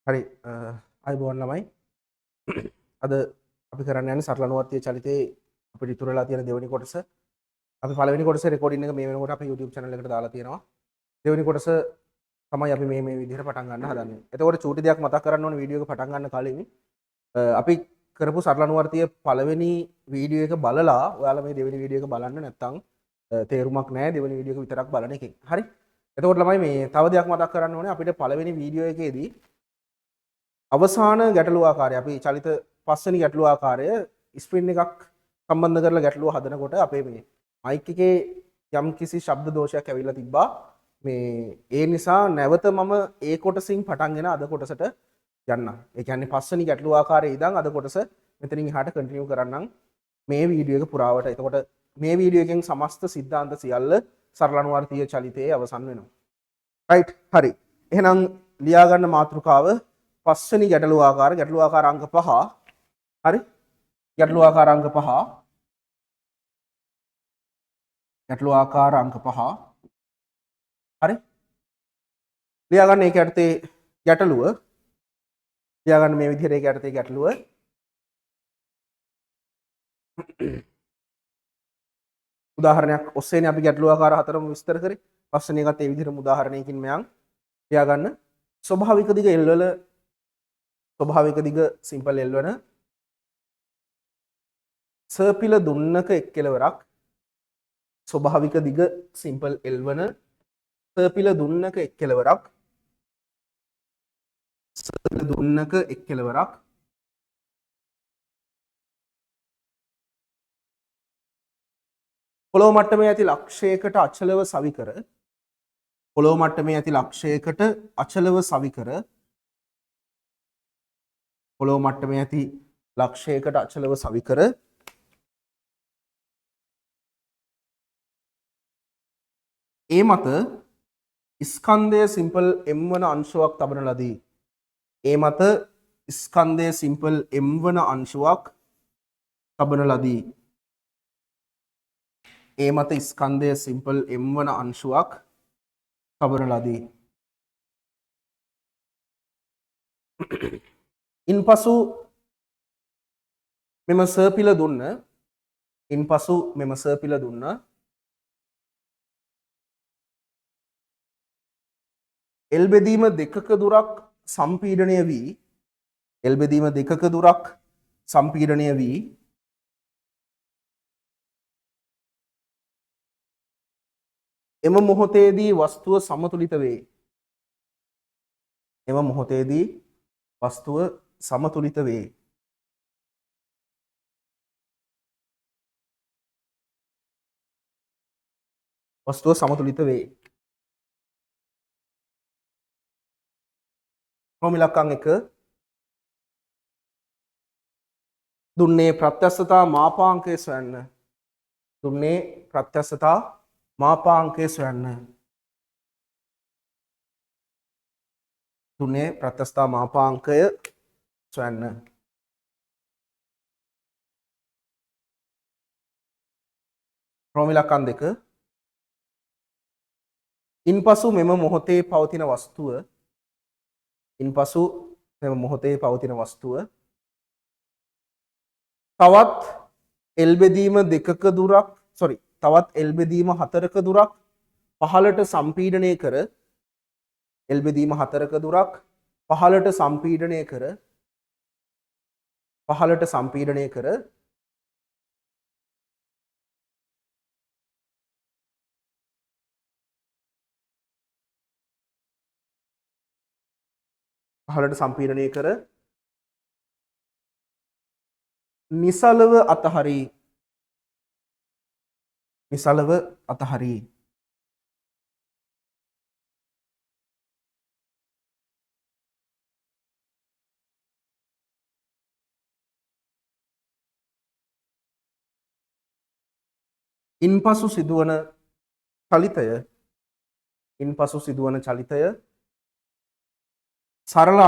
හරි අයිබෝන් ළමයි අද අපි කරන්න යන්නේ සරල අනුවර්තීය චලිතයේ අපිට ඉතුරු වෙලා තියෙන දෙවෙනි කොටස. අපි පළවෙනි කොටසේ රෙකෝඩින් එක මේ වෙනකොට අපේ YouTube channel එකට දාලා තියෙනවා. දෙවෙනි කොටස තමයි අපි මේ විදිහට පටන් ගන්න හදන්නේ. එතකොට චූටි දෙයක් මතක් කරන්න ඕනේ වීඩියෝ එක පටන් ගන්න කලින් අපි කරපු සරල අනුවර්තීය පළවෙනි වීඩියෝ එක බලලා ඔයාලා මේ දෙවෙනි වීඩියෝ එක බලන්න නැත්නම් තේරුමක් නැහැ දෙවෙනි වීඩියෝ එක විතරක් බලන එකෙන්. හරි. එතකොට ළමයි මේ තව දෙයක් මතක් කරන්න ඕනේ අපිට පළවෙනි වීඩියෝ එකේදී අවසාන ගැටලු ආකාරය අපි චලිත පස්වෙනි ගැටලු ආකාරය ස්ක්‍රීන් එකක් සම්බන්ධ කරලා ගැටලුව හදනකොට අපේ මේ මයික් එකේ යම් කිසි ශබ්ද දෝෂයක් ඇවිල්ලා තිබ්බා. මේ ඒ නිසා නැවත මම ඒ කොටසින් පටන්ගෙන අද කොටසට යන්නම්. ඒ කියන්නේ පස්වෙනි ගැටලු ආකාරයේ ඉඳන් අද කොටස මෙතනින් එහාට කන්ටිනියු කරන්නම් මේ වීඩියෝ එක පුරාවට. එතකොට මේ වීඩියෝ එකෙන් සමස්ත සිද්ධාන්ත සියල්ල සරල අනුවර්තීය චලිතයේ අවසන් වෙනවා. රයිට් හරි. එහෙනම් ලියා ගන්න මාතෘකාව පස්වෙනි ගැටලු ආකාර අංක 5. හරි. ගැටලු ආකාර අංක 5. ගැටලු ආකාර අංක 5. හරි. ලියා ගන්න ඒක යටතේ ගැටලුව. ලියා ගන්න මේ විදිහට ඒක යටතේ ගැටලුව. උදාහරණයක් ඔස්සේනේ අපි ගැටලු ආකාර හතරම විස්තර කරේ. පස්වෙනි එකත් ඒ විදිහටම උදාහරණයකින් මයන් ලියා ගන්න. ස්වභාවික දිග L වල ස්වභාවික දිග සිම්පල් L වන සර්පිල දුන්නක එක් කෙලවරක් ස්වභාවික දිග සිම්පල් L වන සර්පිල දුන්නක එක් කෙලවරක් සර්පිල දුන්නක එක් කෙලවරක් පොළොව මට්ටමේ ඇති ලක්ෂයකට අචලව සවිකර පොළොව මට්ටමේ ඇති ලක්ෂයකට අචලව සවිකර පොළොව මට්ටමේ ඇති ලක්ෂයකට අචලව සවිකර ඒ මත ස්කන්ධය සිම්පල් m වන අංශුවක් තබන ලදී. ඒ මත ස්කන්ධය සිම්පල් m වන අංශුවක් තබන ලදී. ඒ මත ස්කන්ධය සිම්පල් m වන අංශුවක් තබන ලදී. ඉන්පසු මෙම සර්පිල දුන්න එල් බෙදීම දෙකක දුරක් සම්පීඩනය වී එම මොහොතේදී වස්තුව සමතුලිත වේ. ක්‍රම ඉලක්කම් 1 දුන්නේ ප්‍රත්‍යස්ථතා මාපාංකය සොයන්න. ක්‍රම ඉලක්කම් 2 ඉන්පසු මෙම මොහොතේ පවතින වස්තුව තවත් එල් බෙදීම 4ක දුරක් පහළට සම්පීඩනය කර නිසලව අතහරී. ඉන්පසු සිදුවන චලිතය සරල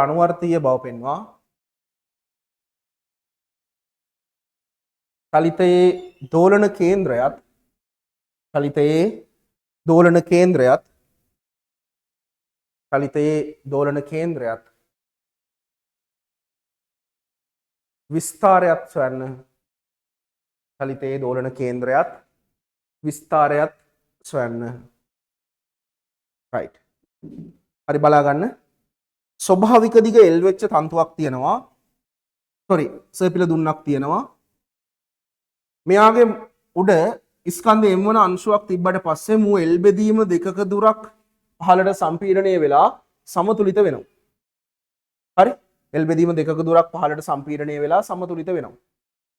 අනුවර්තීය බව පෙන්වා චලිතයේ දෝලන කේන්ද්‍රයත් චලිතයේ දෝලන කේන්ද්‍රයත් විස්තාරයත් සොයන්න. චලිතයේ දෝලන කේන්ද්‍රයත් විස්තාරයත් සොයන්න. right. හරි බලා ගන්න. ස්වභාවික දිග L වෙච්ච තන්තුවක් තියෙනවා. sorry, සර්පිල දුන්නක් තියෙනවා. මෙයාගේ උඩ ස්කන්ධ m වන අංශුවක් තිබ්බට පස්සේ මූ L බෙදීම දෙකක දුරක් පහළට සම්පීඩනය වෙලා සමතුලිත වෙනවා. හරි? L බෙදීම දෙකක දුරක් පහළට සම්පීඩනය වෙලා සමතුලිත වෙනවා.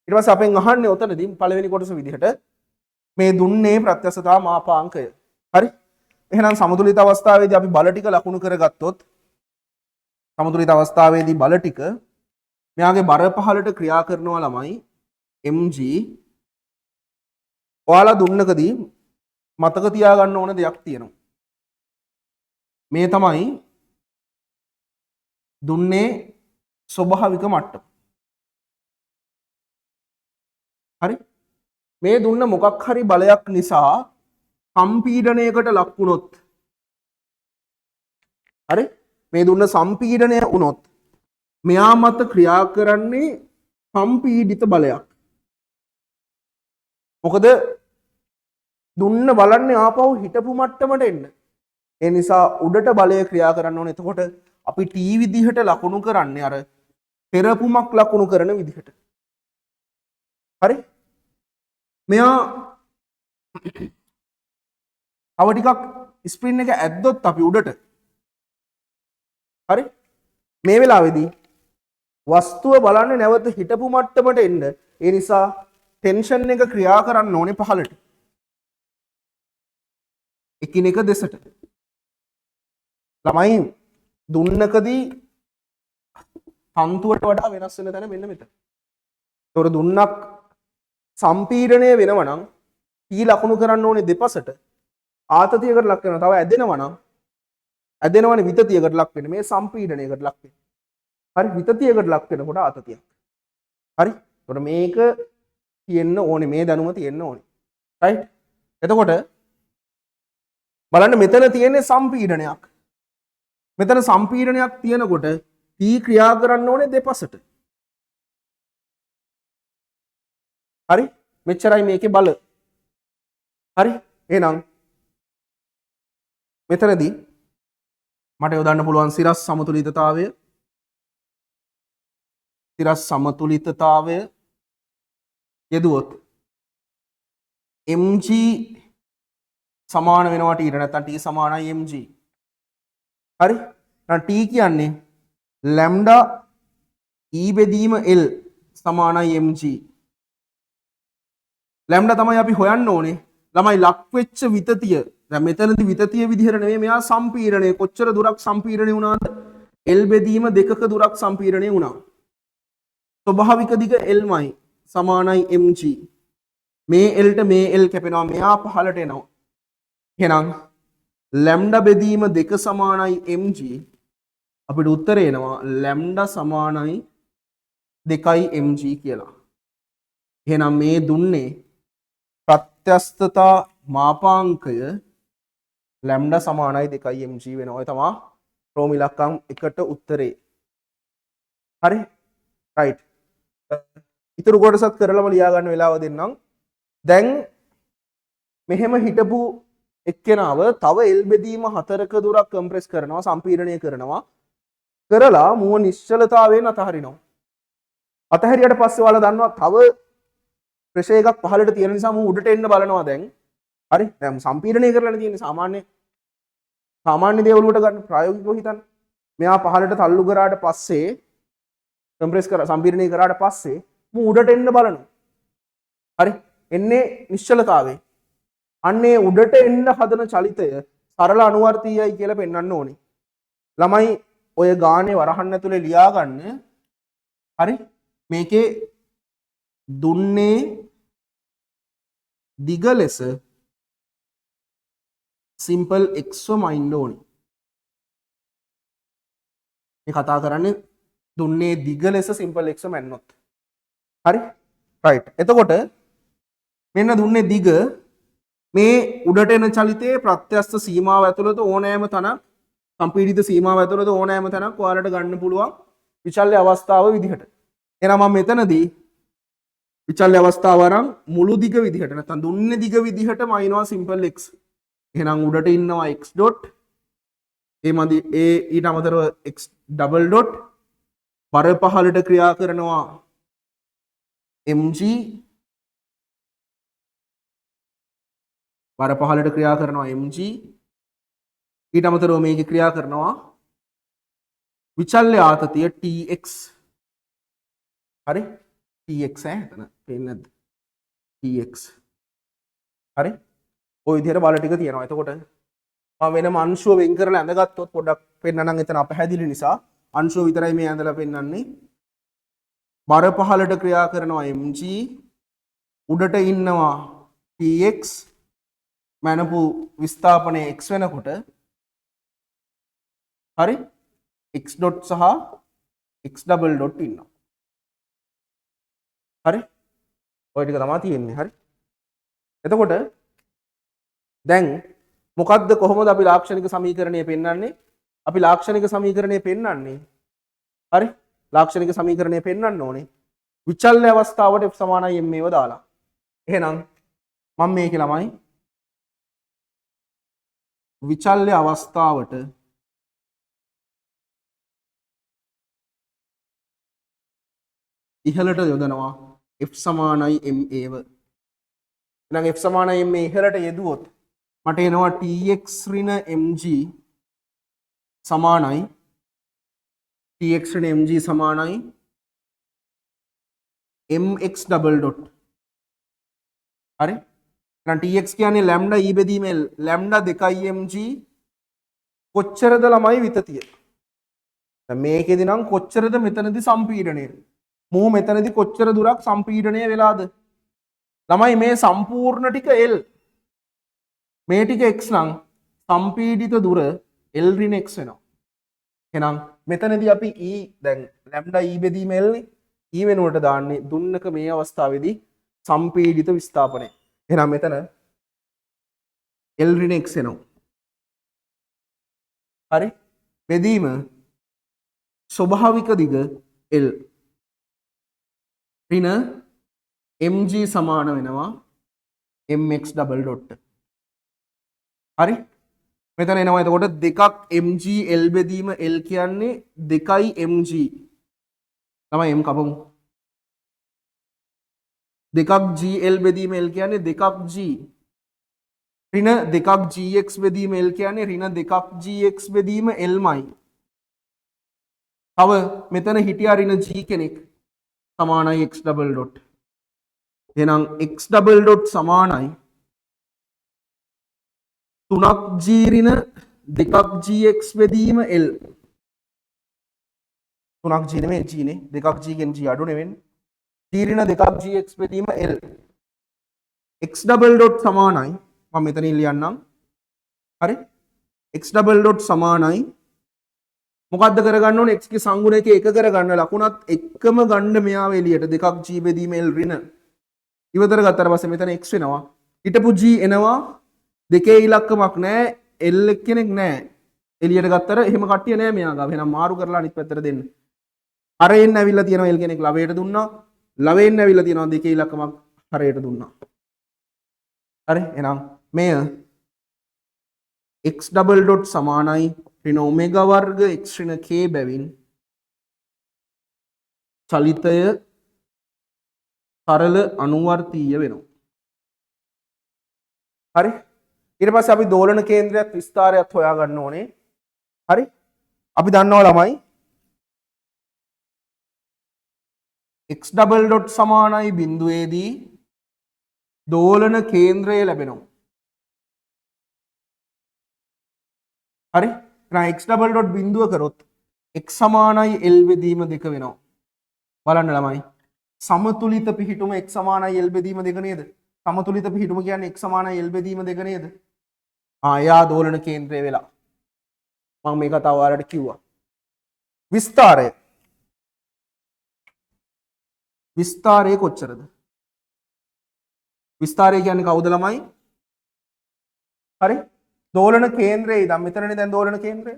ඊට පස්සේ අපෙන් අහන්නේ උතනදී පළවෙනි කොටස විදිහට මේ දුන්නේ ප්‍රත්‍යක්ෂතා මාපාංකය. හරි? එහෙනම් සමතුලිත අවස්ථාවේදී අපි බල ටික ලකුණු කරගත්තොත් සමතුලිත අවස්ථාවේදී බල ටික මෙයාගේ බර පහළට ක්‍රියා කරනවා ළමයි mg. ඔයාලා දුන්නකදී මතක තියාගන්න ඕන දෙයක් තියෙනවා. මේ තමයි දුන්නේ ස්වභාවික මට්ටම. හරි? මේ දුන්න මොකක් හරි බලයක් නිසා සම්පීඩනයකට ලක් වුණොත්, හරි? මේ දුන්න සම්පීඩනය වුණොත් මෙයා මත ක්‍රියා කරන්නේ සම්පීඩිත බලයක්. මොකද දුන්න බලන්නේ ආපහු හිටපු මට්ටමට එන්න. ඒ නිසා උඩට බලය ක්‍රියා කරන්න ඕනේ. එතකොට අපි T විදිහට ලකුණු කරන්නේ අර පෙරපුමක් ලකුණු කරන විදිහට. හරි? මෙයා තව ටිකක් ස්ප්‍රින් එක ඇද්දොත් අපි උඩට. හරි? මේ වෙලාවේදී වස්තුව බලන්නේ නැවත හිටපු මට්ටමට එන්න. ඒ නිසා ටෙන්ෂන් එක ක්‍රියා කරන්න ඕනේ පහළට. එකිනෙක දෙසට. ළමයි දුන්නකදී තන්තුවට වඩා වෙනස් වෙන තැන මෙන්න මෙතන. ඒතොර දුන්නක් සම්පීඩනය වෙනවා නම් T ලකුණු කරන්න ඕනේ දෙපසට. ආතතියකට ලක් වෙනවා. තව ඇදෙනවා නම් ඇදෙනවනේ විතතියකට ලක් වෙන්නේ. මේ සම්පීඩනයකට ලක් වෙන්නේ. හරි? විතතියකට ලක් වෙනකොට ආතතියක්. හරි? ඒතොර මේක තියෙන්න ඕනේ, මේ දැනුම තියෙන්න ඕනේ. රයිට්? එතකොට බලන්න මෙතන තියෙන්නේ සම්පීඩනයක්. මෙතන සම්පීඩනයක් තියෙනකොට T ක්‍රියා කරන්න ඕනේ දෙපසට. හරි? මෙච්චරයි මේකේ බල. හරි? එහෙනම් මෙතනදී මට යොදන්න පුළුවන් සිරස් සමතුලිතතාවය. සිරස් සමතුලිතතාවය යෙදුවොත් mg සමාන වෙනවා T ට. නැත්නම් T සමානයි mg. හරි? එහෙනම් T කියන්නේ ලැම්ඩා E බෙදීම L සමානයි mg. ලැම්ඩා තමයි අපි හොයන්න ඕනේ. ළමයි ලක් වෙච්ච විතතිය. දැන් මෙතනදී විතතිය විදිහට නෙමෙයි, මෙයා සම්පීඩනය. කොච්චර දුරක් සම්පීඩනය වුණාද? L බෙදීම දෙකක දුරක් සම්පීඩනය වුණා. ස්වභාවික දිග L මයි සමානයි mg. මේ L ට මේ L කැපෙනවා. මෙයා පහළට එනවා. එහෙනම් ලැම්ඩා බෙදීම 2 සමානයි mg. අපිට උත්තරේ එනවා ලැම්ඩා සමානයි 2යි mg කියලා. එහෙනම් මේ දුන්නේ ප්‍රත්‍යස්තතා මාපාංකය ලැම්ඩා සමානයි 2යි mg වෙනවා. ඔය තමයි රෝම ඉලක්කම් 1ට උත්තරේ. හරි? රයිට්. ඊටු කොටසත් කරලම ලියා ගන්න වෙලාව දෙන්නම්. දැන් මෙහෙම හිටපු එක්කෙනාව තව L බෙදීම 4ක දුරක් කම්ප්‍රෙස් කරනවා, සම්පීඩනය කරනවා. කරලා මුව නිශ්චලතාවයෙන් අතහරිනවා. අතහැරියට පස්සේ ඔයාලා දන්නවා තව ප්‍රෙෂර් එකක් පහළට තියෙන නිසා මුව උඩට එන්න බලනවා දැන්. හරි? දැන් සම්පීඩනය කරලානේ තියෙන්නේ. සාමාන්‍ය දේවලුවට ගන්න ප්‍රායෝගිකව හිතන්න. මෙයා පහළට තල්ලු කරාට පස්සේ කම්ප්‍රෙස් කරලා සම්පීඩනය කරාට පස්සේ මුව උඩට එන්න බලනවා. හරි? එන්නේ නිශ්චලතාවේ. අන්නේ උඩට එන්න හදන චලිතය සරල අනුවර්තීයයි කියලා පෙන්වන්න ඕනේ. ළමයි ඔය ගානේ වරහන් ඇතුලේ ලියා ගන්න. හරි? මේකේ දුන්නේ දිග ලෙස සිම්පල් x මයින්ඩ් ඕනේ. මේ කතා කරන්නේ දුන්නේ දිග ලෙස සිම්පල් x මැන්නොත්. හරි? රයිට්. එතකොට මෙන්න දුන්නේ දිග මේ උඩට එන චලිතයේ ප්‍රත්‍යස්ත සීමාව ඇතුළත ඕනෑම තැනක් සම්පීඩිත සීමාව ඇතුළත ඕනෑම තැනක් ඔයාලට ගන්න පුළුවන් විචල්්‍ය අවස්ථාව විදිහට. එහෙනම් මම මෙතනදී විචල්්‍ය අවස්ථාව අරන් මුළු දිග විදිහට නැත්නම් දුන්නේ දිග විදිහට මයින්නවා සිම්පල් x. එහෙනම් උඩට ඉන්නවා x ඩොට් ඒ ඊට අමතරව x ඩබල් ඩොට් බර පහළට ක්‍රියා කරනවා mg බර පහළට ක්‍රියා කරනවා mg ඊට අමතරව මේකේ ක්‍රියා කරනවා විචල්්‍ය ආතතිය tx. හරි tx එතන පේන්නේ නැද්ද tx. හරි ওই විදිහට බල ටික තියෙනවා. එතකොට මම වෙනම අංශුව වෙන් කරලා ඇඳගත්තොත් පොඩ්ඩක් පෙන්නනම් එතන අපහැදිලි නිසා අංශුව විතරයි මේ ඇඳලා පෙන්නන්නේ. බර පහළට ක්‍රියා කරනවා mg උඩට ඉන්නවා tx මැනපු විස්ථාපනය x වෙනකොට හරි x ඩොට් සහ x ඩබල් ඩොට් ඉන්නවා. හරි ඔය ටික තමයි තියෙන්නේ. හරි එතකොට දැන් මොකද්ද කොහොමද අපි ලාක්ෂණික සමීකරණය පෙන්වන්නේ? අපි ලාක්ෂණික සමීකරණය පෙන්වන්නේ හරි ලාක්ෂණික සමීකරණය පෙන්වන්න ඕනේ විචල්්‍ය අවස්ථාවට f සමානයි m ඒව දාලා. එහෙනම් මම මේකේ ළමයි විචල්්‍ය අවස්ථාවට ඉහළට යොදනවා f සමානයි m ඒව. එහෙනම් f සමානයි m ඉහළට යෙදුවොත් මට එනවා tx ඍණ mg සමානයි tx ඍණ mg සමානයි mx ඩබල් ඩොට්. හරි එහෙනම් tx කියන්නේ ලැම්ඩා e බෙදීම l ලැම්ඩා 2 mg කොච්චරද ළමයි විතතිය? දැන් මේකෙදි නම් කොච්චරද මෙතනදි සම්පීඩනය? මූ මෙතනදි කොච්චර දුරක් සම්පීඩනය වෙලාද? ළමයි මේ සම්පූර්ණ ටික l මේ ටික x නම් සම්පීඩිත දුර l ඍණ x වෙනවා. එහෙනම් මෙතනදී අපි e දැන් ලැම්ඩා e බෙදීම l නේ e වෙනුවට දාන්නේ දුන්නක මේ අවස්ථාවේදී සම්පීඩිත විස්ථාපනය. එහෙනම් මෙතන l ඍණ x එනවා. හරි බෙදීම ස්වභාවික දිග l ඍණ mg සමාන වෙනවා mx ඩබල් ඩොට්. හරි මෙතන එනවා එතකොට දෙකක් mg l බෙදීම l කියන්නේ 2යි mg තමයි m කපමු. දෙකක් g l බෙදීම l කියන්නේ දෙකක් g ඍණ දෙකක් gx බෙදීම l කියන්නේ ඍණ දෙකක් gx බෙදීම l මයි. තව මෙතන හිටියා ඍණ g කෙනෙක් සමානයි x ඩබල් ඩොට්. එහෙනම් x ඩබල් ඩොට් සමානයි 3ක් g ඍණ දෙකක් gx බෙදීම l. 3ක් g නෙමෙයි g නේ දෙකක් g ගෙන් g අඩු නෙවෙන්නේ. g ඍණ දෙකක් gx බෙදීම l. x ඩබල් ඩොට් සමානයි මම මෙතනින් ලියන්නම්. හරි x ඩබල් ඩොට් සමානයි මොකද්ද කරගන්න ඕනේ? x ගේ සංගුණයක එක කරගන්න ලකුණත් එක්කම ගන්න මෙයාව එළියට දෙකක් g බෙදීම l ඍණ ඉවතර ගත්තාට පස්සේ මෙතන x වෙනවා. හිටපු g එනවා දෙකේ ඉලක්කමක් නැහැ l කෙනෙක් නැහැ. එළියට ගත්තර එහෙම කට්ටිය නැහැ මෙයා ගාව. එහෙනම් මාරු කරලා අනිත් පැත්තට දෙන්න. හරයෙන් ඇවිල්ලා තියෙනවා l කෙනෙක් ලවයට දුන්නා. ලවයෙන් ඇවිල්ලා තියෙනවා දෙකේ ඉලක්කමක් හරයට දුන්නා. හරි එහෙනම් මෙය x ඩබල් ඩොට් සමානයි ඍණ ඔමෙගා වර්ග x ඍණ k බැවින් චලිතය සරල අනුවර්තීය වෙනවා. හරි ඊට පස්සේ අපි දෝලන කේන්ද්‍රයත් විස්තරයත් හොයාගන්න ඕනේ. හරි අපි දන්නවා ළමයි x ඩබල් ඩොට් සමානයි බිඳුවේදී දෝලන කේන්ද්‍රය ලැබෙනවා. හරි එහෙනම් x ඩබල් ඩොට් බිඳුව කරොත් x සමානයි l බෙදීම 2 වෙනවා. බලන්න ළමයි සමතුලිත පිහිටුම x සමානයි l බෙදීම 2 නේද? සමතුලිත පිහිටුම කියන්නේ x සමානයි l බෙදීම 2 නේද? යා දෝලන කේන්ද්‍රය වෙලා මම මේ කතාව ඔයාලට කිව්වා. විස්තරය කොච්චරද? විස්තරය කියන්නේ කවුද ළමයි? හරි දෝලන කේන්ද්‍රය ඉදන් මෙතනනේ දැන් දෝලන කේන්ද්‍රය.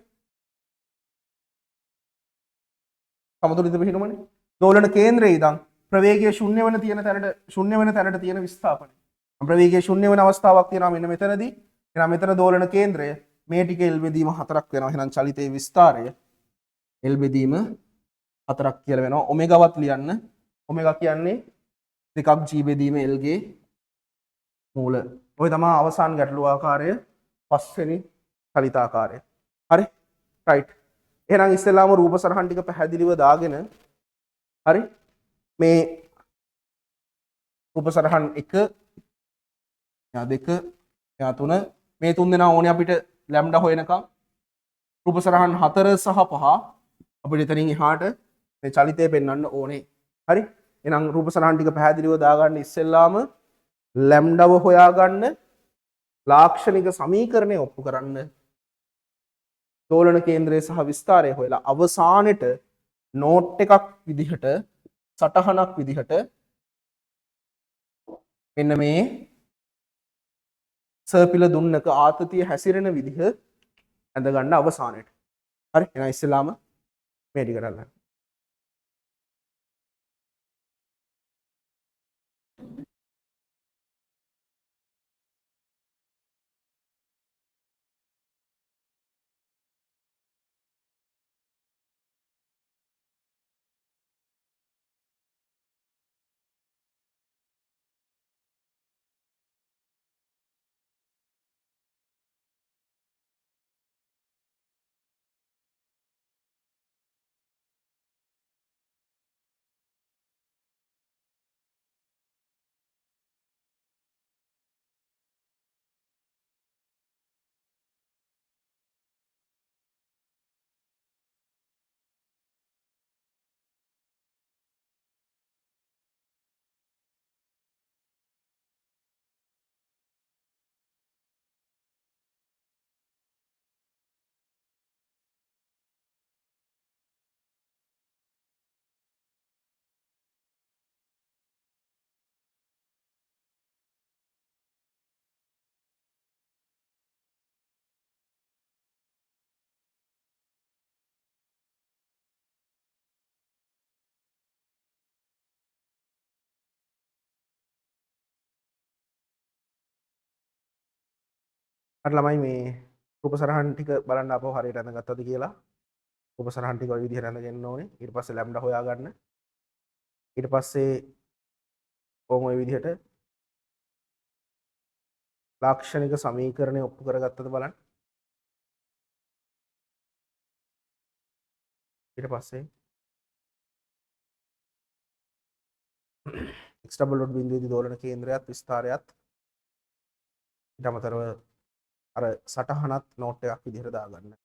සමතුලිත පිහිනුමනේ. දෝලන කේන්ද්‍රයේ ඉඳන් ප්‍රවේගය ශුන්‍ය වෙන තියෙන තැනට ශුන්‍ය වෙන තැනට තියෙන විස්ථාපනය. ප්‍රවේගය ශුන්‍ය වෙන අවස්ථාවක් තියෙනවා මෙන්න මෙතනදී. එහෙනම් මෙතන දෝලන කේන්ද්‍රය මේ ටික L බෙදීම 4ක් වෙනවා. එහෙනම් චලිතයේ විස්තාරය L බෙදීම 4ක් කියලා වෙනවා. ඔමෙගාවත් ලියන්න. ඔමෙගා කියන්නේ 2ක් G බෙදීම L ගේ මූල. ඔය තමයි අවසාන ගැටළු ආකාරය 5 වෙනි චලිත ආකාරය. හරි? රයිට්. එහෙනම් ඉස්සෙල්ලාම රූප සරහන් ටික පැහැදිලිව දාගෙන හරි මේ රූප සරහන් 1 යා 2 යා 3 මේ තුන් දෙනා ඕනේ අපිට ලැම්ඩා හොයනකම් රූප සරහන් 4 සහ 5 අපිට එතනින් එහාට මේ චලිතය පෙන්වන්න ඕනේ. හරි? එහෙනම් රූප සරහන් ටික පැහැදිලිව දාගන්න ඉස්සෙල්ලාම ලැම්ඩාව හොයාගන්න ලාක්ෂණික සමීකරණය ඔප්පු කරන්න දෝලන කේන්ද්‍රය සහ විස්තාරය හොයලා අවසානෙට නෝට් එකක් විදිහට සටහනක් විදිහට මෙන්න මේ සර්පිල දුන්නක ආතතිය හැසිරෙන විදිහ ඇඳ ගන්න අවසානෙට. හරි? එහෙනම් ඉස්සෙල්ලාම මේ ටික කරන්න. හරි ළමයි මේ රූප සරහන් ටික බලන්න අපව හරියට අඳගත්තද කියලා. රූප සරහන් ටික ඔය විදිහට අඳගෙන ඕනේ. ඊට පස්සේ ලැම්ඩා හොයාගන්න. ඊට පස්සේ ඕම ඔය විදිහට ලාක්ෂණික සමීකරණය ඔප්පු කරගත්තද බලන්න. ඊට පස්සේ x ඩබල් ඩොට් බිඳුවේදී දෝලන කේන්ද්‍රයත් විස්තාරයත් ඊට අමතරව අර සටහනත් නෝට් එකක් විදිහට දාගන්න.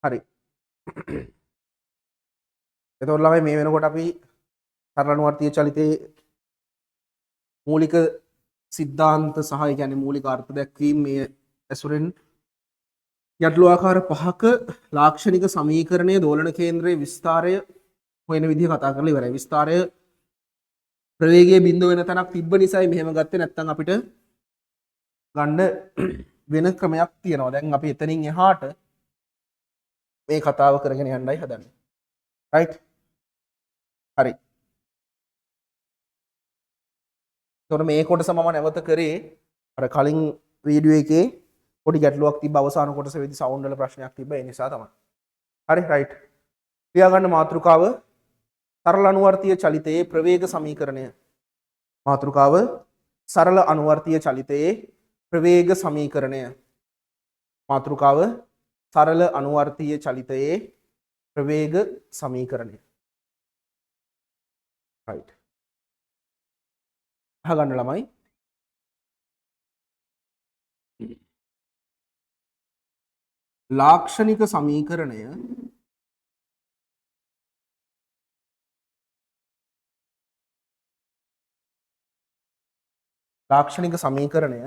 හරි. එතකොට ළමයි මේ වෙනකොට අපි සරල අනුවර්තීය චලිතයේ මූලික සිද්ධාන්ත සහ ඒ කියන්නේ මූලික අර්ථ දැක්වීම මේ ඇසුරෙන් ගැටළු ආකාර 5ක ලාක්ෂණික සමීකරණය දෝලන කේන්ද්‍රයේ විස්තාරය හොයන විදිහ කතා කරලා ඉවරයි. විස්තාරය ප්‍රවේගයේ බිඳුව වෙන තැනක් තිබ්බ නිසායි මෙහෙම ගත්තේ. නැත්නම් අපිට ගන්න වෙන ක්‍රමයක් තියෙනවා. දැන් අපි එතනින් එහාට මේ කතාව කරගෙන යන්නයි හදන්නේ. right? හරි. එතකොට මේ කොටස මම නැවත කරේ අර කලින් වීඩියෝ එකේ පොඩි ගැටලුවක් තිබ්බ අවසාන කොටසේදී සවුන්ඩ් වල ප්‍රශ්නයක් තිබ්බ ඒ නිසා තමයි. හරි right. ලියාගන්න මාතෘකාව සරල අනුවර්තීය චලිතයේ ප්‍රවේග සමීකරණය. මාතෘකාව සරල අනුවර්තීය චලිතයේ ප්‍රවේග සමීකරණය. මාතෘකාව සරල අනුවර්තීය චලිතයේ ප්‍රවේග සමීකරණය. right. අහගන්න ළමයි. ලාක්ෂණික සමීකරණය ලාක්ෂණික සමීකරණය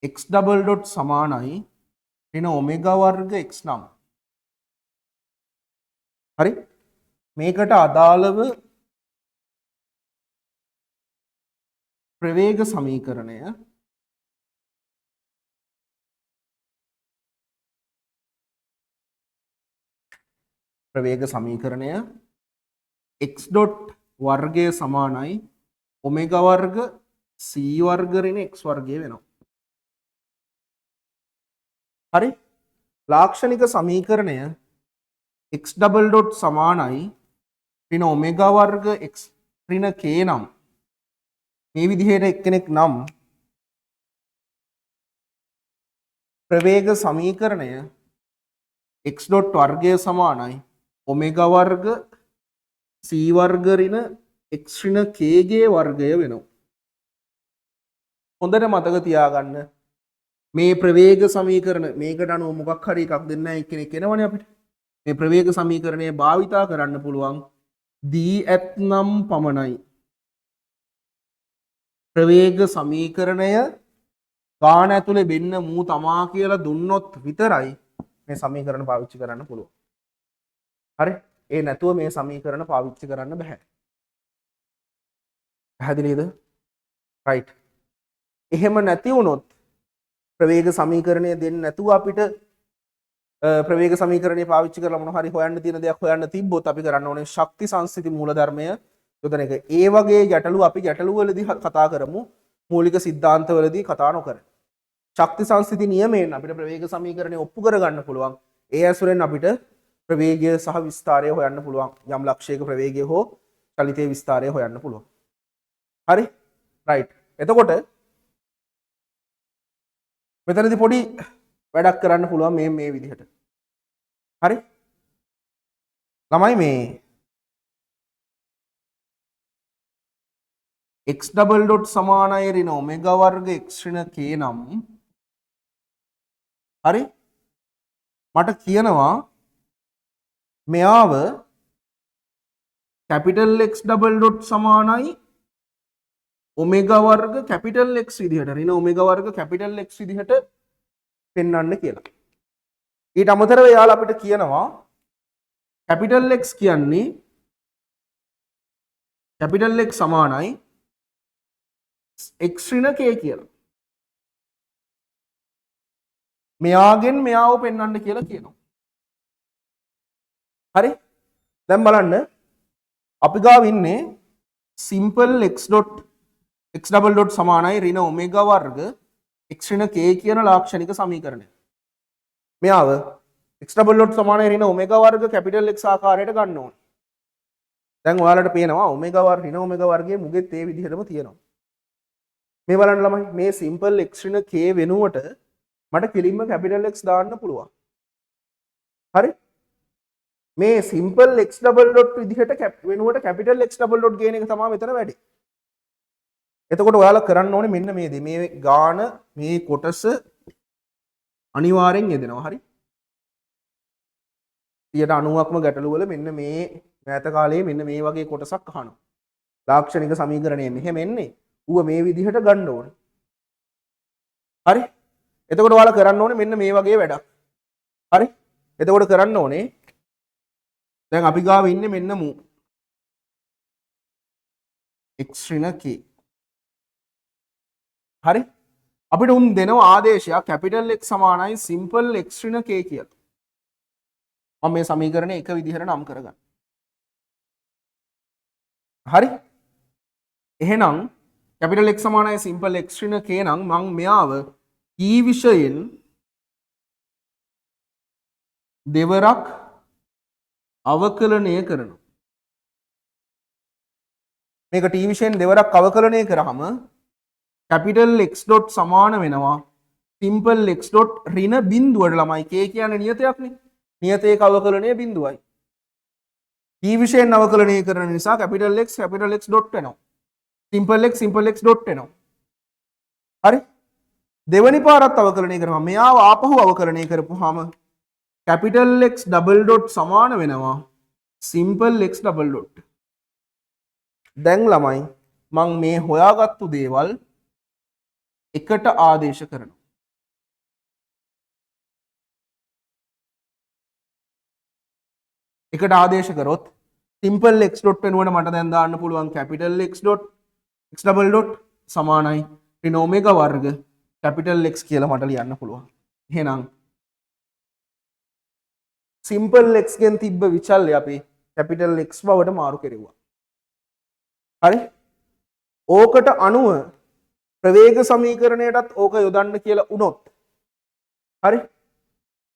x double dot සමානයි ඍණ ඔමෙගා වර්ග x නම්. හරි? මේකට අදාළව ප්‍රවේග සමීකරණය x dot වර්ගය සමානයි ඔමෙගා වර්ග c වර්ග ඍණ x වර්ගය වෙනවා. හරි? ලාක්ෂණික සමීකරණය x double dot සමානයි ඍණ ඔමෙගා වර්ග x ඍණ k නම් මේ විදිහට එක්කෙනෙක් නම් ප්‍රවේග සමීකරණය x dot වර්ගය සමානයි ඔමෙගා වර්ග c වර්ග ඍණ x ඍණ k ගේ වර්ගය වෙනවා. හොඳට මතක තියාගන්න මේ ප්‍රවේග සමීකරණ මේකට අනුව මොකක් හරි එකක් දෙන්න එක්කෙනෙක් එනවනේ අපිට. මේ ප්‍රවේග සමීකරණය භාවිතා කරන්න පුළුවන් දී ඇත්නම් පමණයි. ප්‍රවේග සමීකරණය ගාන ඇතුලේ වෙන්න මූ තමා කියලා දුන්නොත් විතරයි මේ සමීකරණ පාවිච්චි කරන්න පුළුවන්. හරි? ඒ නැතුව මේ සමීකරණ පාවිච්චි කරන්න බෑ. පැහැදිලිද? right. එහෙම නැති වුණොත් ප්‍රවේග සමීකරණය දෙන්නේ නැතුව අපිට ප්‍රවේග සමීකරණය පාවිච්චි කරලා මොන හරි හොයන්න තියෙන දෙයක් හොයන්න තිබ්බොත් අපි කරන්න ඕනේ ශක්ති සංස්ථිති මූලධර්මය යොදන එක. ඒ වගේ ගැටලු අපි ගැටලු වලදී කතා කරමු මූලික සිද්ධාන්ත වලදී කතා නොකර. ශක්ති සංස්ථිති නියමයෙන් අපිට ප්‍රවේග සමීකරණය ඔප්පු කරගන්න පුළුවන්. ඒ ඇසුරෙන් අපිට ප්‍රවේගය සහ විස්තාරය හොයන්න පුළුවන්. යම් ලක්ෂයක ප්‍රවේගය හෝ චලිතයේ විස්තාරය හොයන්න පුළුවන්. හරි? right. එතකොට මෙතනදී පොඩි වැඩක් කරන්න පුළුවන් මේ විදිහට. හරි? ළමයි මේ x double dot සමානයි ඍණ ඔමෙගා වර්ග x ඍණ k නම් හරි? මට කියනවා මෙයාව capital X double dot සමානයි ඔමෙගා වර්ග capital X විදිහට ඍණ ඔමෙගා වර්ග capital X විදිහට පෙන්වන්න කියලා. ඊට අමතරව එයාලා අපිට කියනවා capital X කියන්නේ capital X සමානයි x ඍණ k කියලා. මෙයාගෙන් මෙයාව පෙන්වන්න කියලා කියනවා. හරි? දැන් බලන්න අපි ගාව ඉන්නේ simple x double dot සමානයි ඍණ ඔමෙගා වර්ග x ඍණ k කියන ලාක්ෂණික සමීකරණය. මෙයාව x double dot සමානයි ඍණ ඔමෙගා වර්ග capital X ආකාරයට ගන්න ඕනේ. දැන් ඔයාලට පේනවා ඔමෙගා වර්ග ඍණ ඔමෙගා වර්ගයේ මුගෙත් ඒ විදිහටම තියෙනවා. මේ බලන්න ළමයි මේ simple x ඍණ k වෙනුවට මට කෙලින්ම capital X දාන්න පුළුවන්. හරි? මේ simple x double dot විදිහට වෙනුවට capital X double dot ගේන එක තමයි මෙතන වැඩි. එතකොට ඔයාලා කරන්න ඕනේ මෙන්න මේ දේ. මේ ගාන මේ කොටස අනිවාර්යෙන් යෙදෙනවා. හරි? 90%ක්ම ගැටලු වල මෙන්න මේ මෑත කාලේ මෙන්න මේ වගේ කොටසක් අහනවා. ලාක්ෂණික සමීකරණය මෙහෙම එන්නේ. ඌව මේ විදිහට ගන්න ඕනේ. හරි? එතකොට ඔයාලා කරන්න ඕනේ මෙන්න මේ වගේ වැඩක්. හරි? එතකොට කරන්න ඕනේ දැන් අපි ගාව ඉන්නේ මෙන්න මූ x ඍණ k හරි අපිට උන් දෙනවා ආදේශයක් capital X සමානයි simple x ඍණ k කියලා. මම මේ සමීකරණය එක විදිහට නම් කරගන්න. හරි එහෙනම් capital X සමානයි simple x ඍණ k නම් මම මෙයාව e විෂයෙන් දෙවරක් අවකලනය කරනවා. මේක t විෂයෙන් දෙවරක් අවකලනය කරාම capital X dot සමාන වෙනවා simple x dot ඍණ බිඳුවට ළමයි k කියන්නේ නියතයක්නේ. නියතයක අවකලනය බිඳුවයි. t විෂයෙන් අවකලනය කරන නිසා capital X dot වෙනවා. simple x dot වෙනවා. හරි දෙවනි පාරත් අවකලනය කරනවා. මෙයාව ආපහු අවකලනය කරපුවාම capital X double dot සමාන වෙනවා simple x double dot. දැන් ළමයි මම මේ හොයාගත්තු දේවල් එකට ආදේශ කරනවා. එකට ආදේශ කරොත් simple x dot වෙනුවට මට දැන් දාන්න පුළුවන් capital X dot x double dot සමානයි ඍණ omega වර්ග capital X කියලා මට ලියන්න පුළුවන්. එහෙනම් simple x ගෙන් තිබ්බ විචල්ය අපි capital X බවට මාරු කෙරුවා. හරි ඕකට අනුව ප්‍රවේග සමීකරණයටත් ඕක යොදන්න කියලා වුණොත් හරි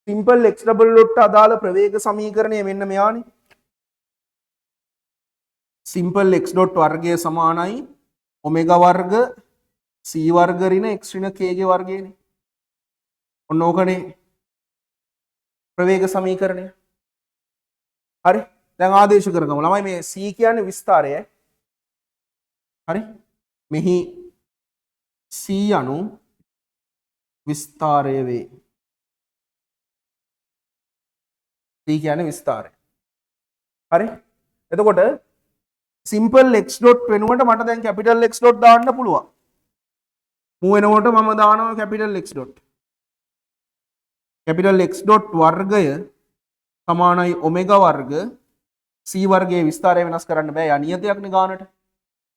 simple x double dot අදාළ ප්‍රවේග සමීකරණය මෙන්න මෙයානේ simple x dot වර්ගය සමානයි omega වර්ග c වර්ග ඍණ x ඍණ k ගේ වර්ගයනේ. ඔන්න ඕකනේ ප්‍රවේග සමීකරණය. හරි දැන් ආදේශ කරගමු. ළමයි මේ c කියන්නේ විස්තරය. හරි මෙහි c අනු විස්තරය වේ. c කියන්නේ විස්තරය. හරි එතකොට simple x dot වෙනුවට මට දැන් capital X dot දාන්න පුළුවන්. මු වෙනකොට මම දානවා capital X dot. capital X dot වර්ගය සමානයි omega වර්ග c වර්ගයේ විස්තරය වෙනස් කරන්න බෑ. යා නියතයක්නේ ගානට.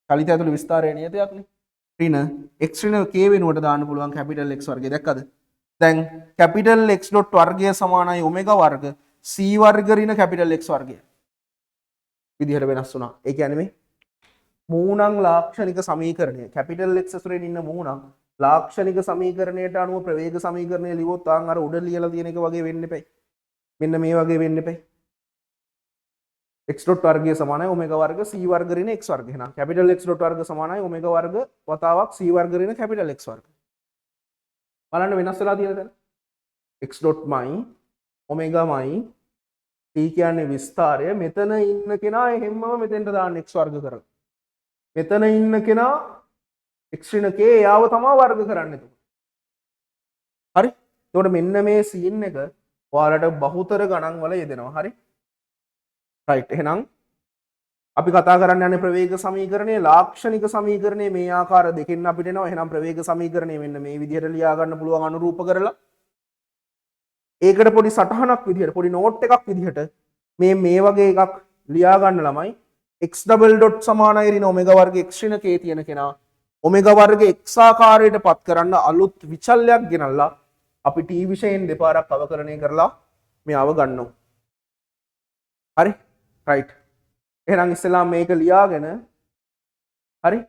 චලිතය ඇතුළේ විස්තරය නියතයක්නේ. ඍණ x ඍණ k වෙනුවට දාන්න පුළුවන් capital X වර්ගය. දැක්කද? දැන් capital X dot වර්ගය සමානයි omega වර්ග c වර්ග ඍණ capital X වර්ගය. විදිහට වෙනස් වුණා. ඒ කියන්නේ මේ මූණන් ලාක්ෂණික සමීකරණය capital X ඇසුරෙන් ඉන්න මූණන් ලාක්ෂණික සමීකරණයට අනුව ප්‍රවේග සමීකරණය ලියුවොත් ආන් අර උඩ ලියලා තියෙන එක වගේ වෙන්න එපයි. මෙන්න මේ වගේ වෙන්න එපයි. x dot වර්ගය සමානයි omega වර්ග c වර්ග ඍණ x වර්ග. එහෙනම් capital X dot වර්ග සමානයි omega වර්ග වතාවක් c වර්ග ඍණ capital X වර්ග. බලන්න වෙනස් වෙලා තියෙන තැන. x dot මයි omega මයි c කියන්නේ විස්තරය. මෙතන ඉන්න කෙනා එහෙම්මම මෙතෙන්ට දාන්න x වර්ග කරලා. මෙතන ඉන්න කෙනා x ඍණ k යාව තමයි වර්ග කරන්න එතකොට. හරි? එතකොට මෙන්න මේ සීන් එක ඔයාලට බහුතර ගණන් වල යෙදෙනවා. හරි? රයිට්. එහෙනම් අපි කතා කරන්න යන්නේ ප්‍රවේග සමීකරණයේ ලාක්ෂණික සමීකරණයේ මේ ආකාර දෙකෙන් අපිට එනවා. එහෙනම් ප්‍රවේග සමීකරණය මෙන්න මේ විදිහට ලියා ගන්න පුළුවන් අනුරූප කරලා. ඒකට පොඩි සටහනක් විදිහට පොඩි නෝට් එකක් විදිහට මේ වගේ එකක් ලියා ගන්න ළමයි. x double dot සමානයි ඍණ omega වර්ග x ඍණ k තියෙන කෙනා omega වර්ග x ආකාරයට පත් කරන්න අලුත් විචල්යක් ගෙනල්ලා අපි t විෂයෙන් දෙපාරක් අවකලනය කරලා මෙයාව ගන්නවා. හරි? රයිට්. එහෙනම් ඉස්සෙල්ලා මේක ලියාගෙන හරි?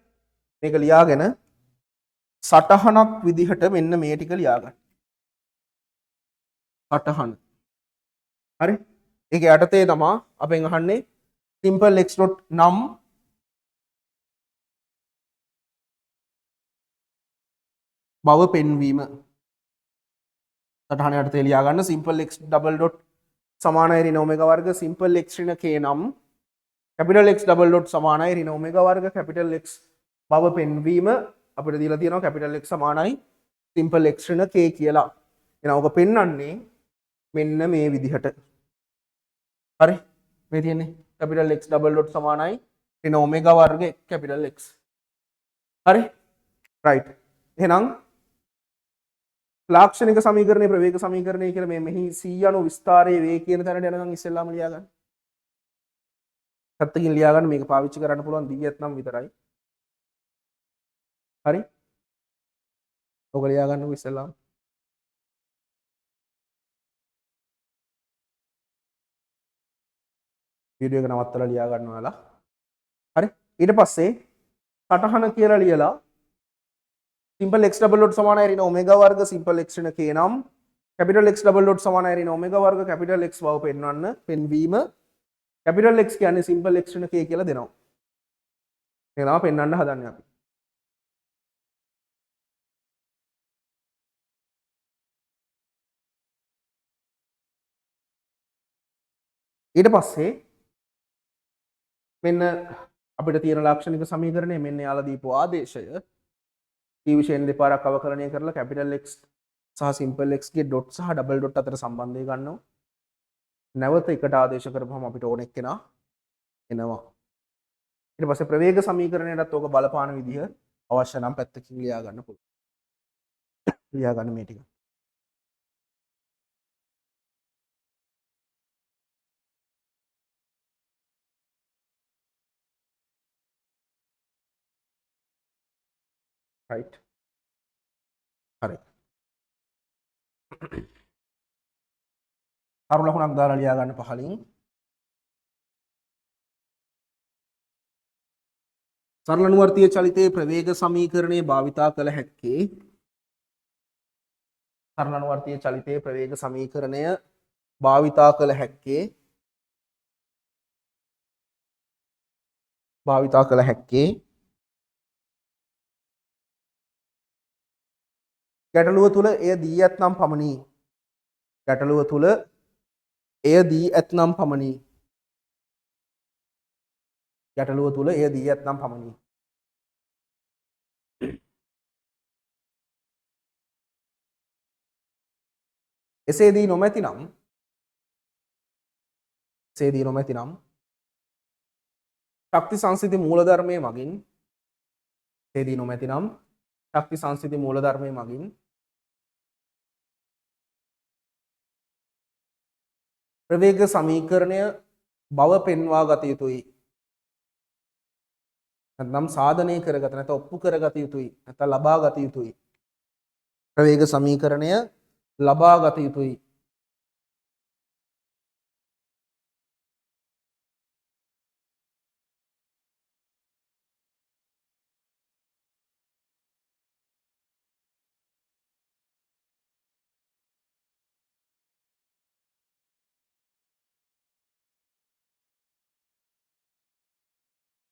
මේක ලියාගෙන සටහනක් විදිහට මෙන්න මේ ටික ලියා ගන්න. සටහන. හරි? ඒක යටතේ තමයි අපෙන් අහන්නේ simple x dot නම් බව පෙන්වීම. සටහන යටතේ ලියා ගන්න simple x double dot සමානයි ඍණ omega වර්ග simple x ඍණ k නම් capital X double dot සමානයි ඍණ omega වර්ග capital X බව පෙන්වීම අපිට දීලා තියෙනවා capital X සමානයි simple x ඍණ k කියලා. එහෙනම් ඔක පෙන්වන්නේ මෙන්න මේ විදිහට. හරි? මේ තියෙන්නේ capital X double dot සමානයි ඍණ omega වර්ග capital X. හරි? රයිට්. එහෙනම් ලාක්ෂණික සමීකරණයේ ප්‍රවේග සමීකරණය කියලා මේ මෙහි c අණු විස්තරයේ වේ කියන තැනට යනකම් ඉස්සෙල්ලාම ලියා ගන්න. පැත්තකින් ලියා ගන්න මේක පාවිච්චි කරන්න පුළුවන් දී ඇත්නම් විතරයි. හරි? ඔක ලියා ගන්නකො ඉස්සෙල්ලාම. වීඩියෝ එක නවත්තලා ලියා ගන්න ඔයාලා. හරි. ඊට පස්සේ සටහන කියලා ලියලා සිම්පල් x ඩබල් ඩොට් සමානයි ඍණ ඔමෙගා වර්ග සිම්පල් x ඍණ k නම් කැපිටල් x ඩබල් ඩොට් සමානයි ඍණ ඔමෙගා වර්ග කැපිටල් x බව පෙන්වන්න පෙන්වීම කැපිටල් x කියන්නේ සිම්පල් x ඍණ k කියලා දෙනවා. ඒක තමයි පෙන්වන්න හදන්නේ අපි. ඊට පස්සේ මෙන්න අපිට තියෙන ලාක්ෂණික සමීකරණය මෙන්න යාලා දීපු ආදේශය t විශේෂයෙන් දෙපාරක් අවකලනය කරලා කැපිටල් x සහ සිම්පල් x ගේ ඩොට් සහ ඩබල් ඩොට් අතර සම්බන්ධය ගන්නවා. නැවත එකට ආදේශ කරපුවම අපිට ඕන එක්කෙනා එනවා. ඊට පස්සේ ප්‍රවේග සමීකරණයටත් ඕක බලපාන විදිහ අවශ්‍ය නම් පැත්තකින් ලියා ගන්න පුළුවන්. ලියා ගන්න මේ ටික. right. හරි. අර ලකුණක් දාලා ලියා ගන්න පහලින්. සරල අනුවර්තීය චලිතයේ ප්‍රවේග සමීකරණය භාවිතා කළ හැක්කේ සරල අනුවර්තීය චලිතයේ ප්‍රවේග සමීකරණය භාවිතා කළ හැක්කේ ගැටලුව තුල එය දී ඇතනම් පමණි. ගැටලුව තුල එය දී ඇතනම් පමණි. ගැටලුව තුල එය දී ඇතනම් පමණි. එසේ දී නොමැති නම් ශක්ති සංසිති මූලධර්මයේ මගින් ප්‍රවේග සමීකරණය බව පෙන්වා ගත යුතුයි. නැත්නම් සාධනය කරගත නැත්නම් ඔප්පු කරගත යුතුයි. නැත්නම් ලබා ගත යුතුයි. ප්‍රවේග සමීකරණය ලබා ගත යුතුයි.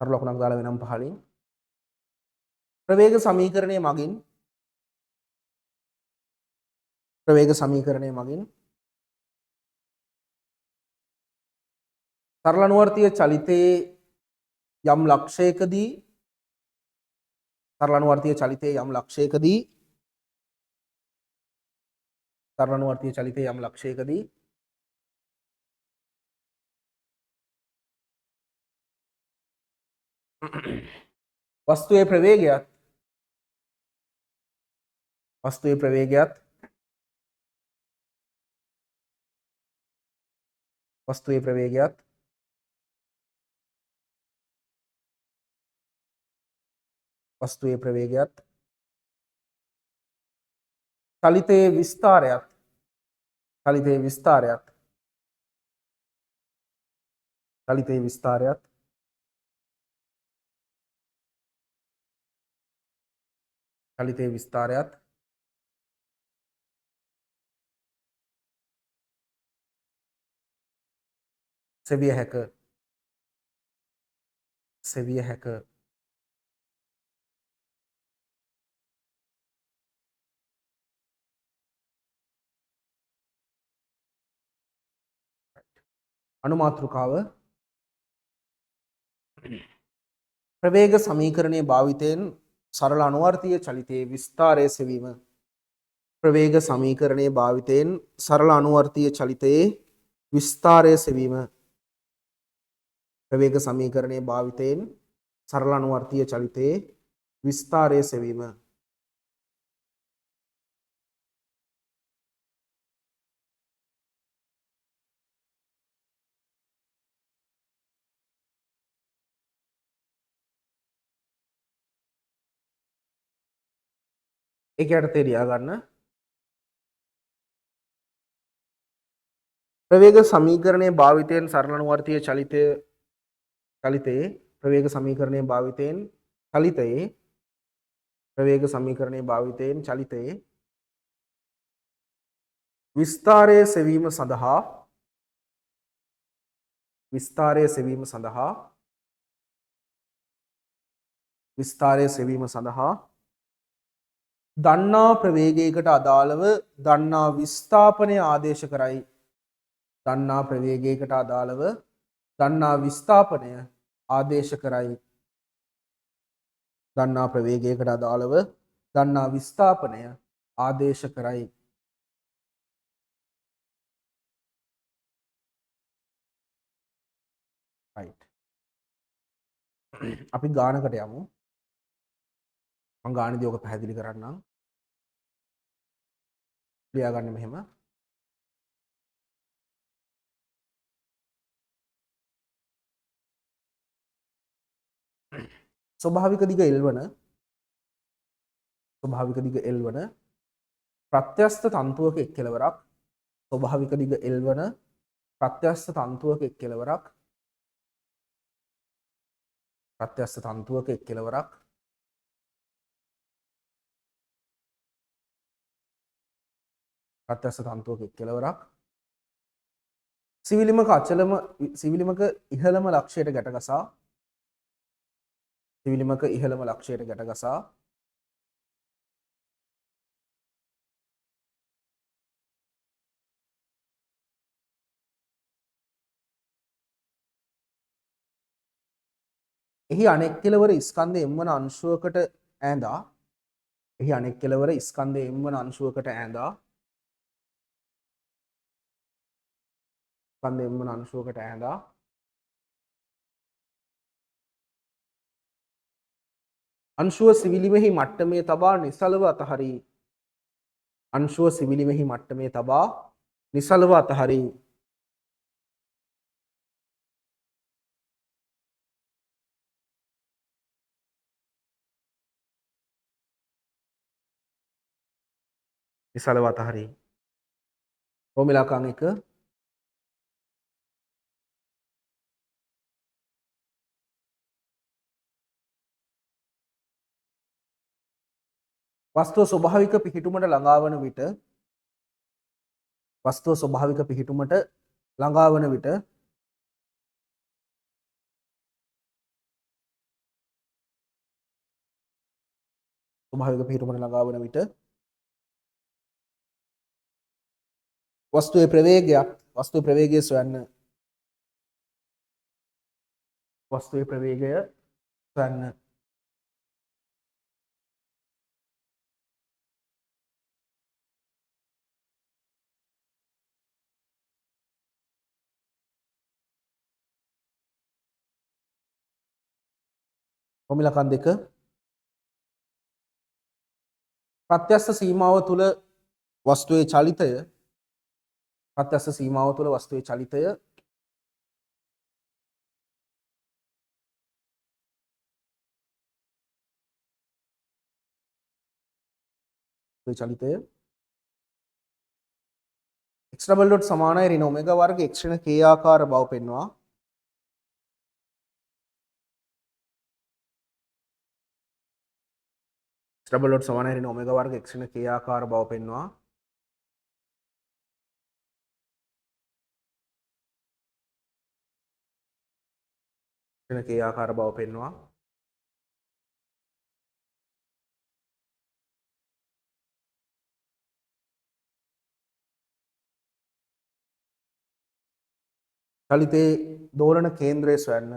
අර ලකුණක් දාලා වෙනම් පහලින් ප්‍රවේග සමීකරණය මගින් සරල අනුවර්තීය චලිතයේ යම් ලක්ෂයකදී වස්තුවේ ප්‍රවේගයත් චලිතයේ විස්තරයත් සෙවිය හැක. අනුමාතෘකාව ප්‍රවේග සමීකරණයේ භාවිතයෙන් සරල අනුවර්තීය චලිතයේ විස්තරය සෙවීම. ප්‍රවේග සමීකරණයේ භාවිතයෙන් සරල අනුවර්තීය චලිතයේ විස්තරය සෙවීම. ප්‍රවේග සමීකරණයේ භාවිතයෙන් සරල අනුවර්තීය චලිතයේ විස්තරය සෙවීම. ඒක යටතේ ලියා ගන්න. ප්‍රවේග සමීකරණයේ භාවිතයෙන් සරල අනුවර්තීය චලිතයේ ප්‍රවේග සමීකරණයේ භාවිතයෙන් චලිතයේ විස්තරය සෙවීම සඳහා දන්නා ප්‍රවේගයකට අදාළව දන්නා විස්ථාපනය ආදේශ කරයි. දන්නා ප්‍රවේගයකට අදාළව දන්නා විස්ථාපනය ආදේශ කරයි. දන්නා ප්‍රවේගයකට අදාළව දන්නා විස්ථාපනය ආදේශ කරයි. right. අපි ගානකට යමු. මම ගානදී ඔක පැහැදිලි කරන්නම්. ලියා ගන්න මෙහෙම. ස්වභාවික දිග L වන ප්‍රත්‍යස්ත තන්තුවක එක් කෙලවරක් ස්වභාවික දිග L වන ප්‍රත්‍යස්ත තන්තුවක එක් කෙලවරක් සිවිලිමක ඉහළම ලක්ෂයට ගැටගසා එහි අනෙක් කෙළවර ස්කන්ධ m වන අංශුවකට ඈඳා අංශුව සිවිලිමෙහි මට්ටමේ තබා නිසලව අතහරී. ෆෝමියුලා එක වස්තුව ස්වභාවික පිහිටුමට ළඟා වන විට ස්වභාවික පිහිටුමට ළඟා වන විට වස්තුවේ ප්‍රවේගය සොයන්න. ෆෝමියුලා දෙක ප්‍රත්‍යස්ත සීමාව තුළ වස්තුවේ චලිතය x double dot සමානයි ඍණ ඔමෙගා වර්ග x ඍණ k ආකාර බව පෙන්වා. x double dot සමානයි ඍණ ඔමෙගා වර්ග x ඍණ k ආකාර බව පෙන්වා. චලිතයේ දෝලන කේන්ද්‍රය සොයන්න.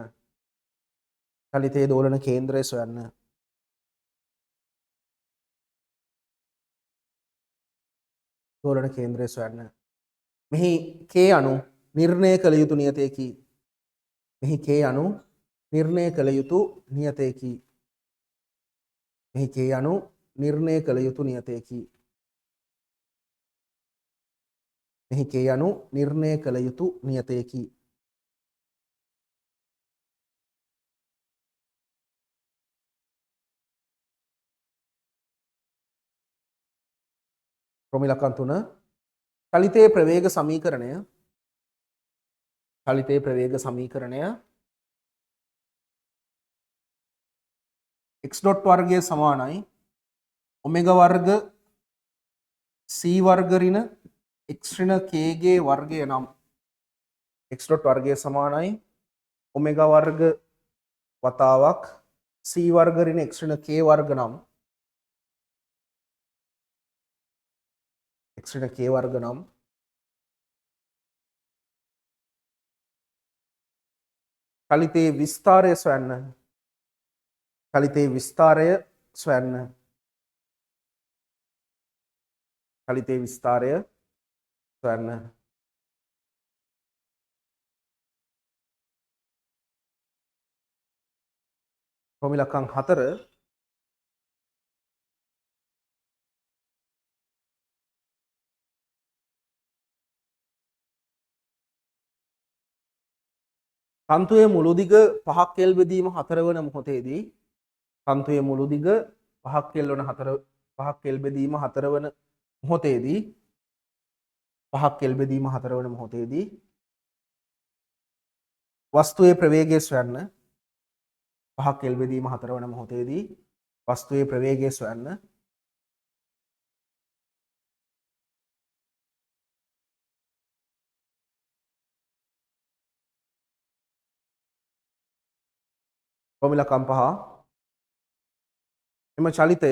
මෙහි k අණු නිර්ණය කළ යුතු නියතයකි. මෙහි k අණු නිර්ණය කළ යුතු නියතයකි. ක්‍රම ඉලක්කම් 3 චලිතයේ ප්‍රවේග සමීකරණය x ඩොට් වර්ගය සමානයි ඔමෙගා වර්ග c වර්ග ඍණ x ඍණ k ගේ වර්ගය නම් x ඩොට් වර්ගය සමානයි ඔමෙගා වර්ග වතාවක් c වර්ග ඍණ x ඍණ k වර්ග නම් x ඍණ k වර්ග නම් චලිතයේ විස්තරය සොයන්න චලිතයේ විස්තරය සොයන්න ක්‍රම ඉලක්කම් 4 තන්තුවේ මුළු දිග 5ක් L බෙදීම 4 වන මොහොතේදී තන්තුවේ මුළු දිග 5ක් L වන 5ක් L බෙදීම 4 වන මොහොතේදී 5ක් L බෙදීම 4 වන මොහොතේදී වස්තුවේ ප්‍රවේගය සොයන්න 5ක් L බෙදීම 4 වන මොහොතේදී වස්තුවේ ප්‍රවේගය සොයන්න ක්‍රම ඉලක්කම් 5 එම චලිතය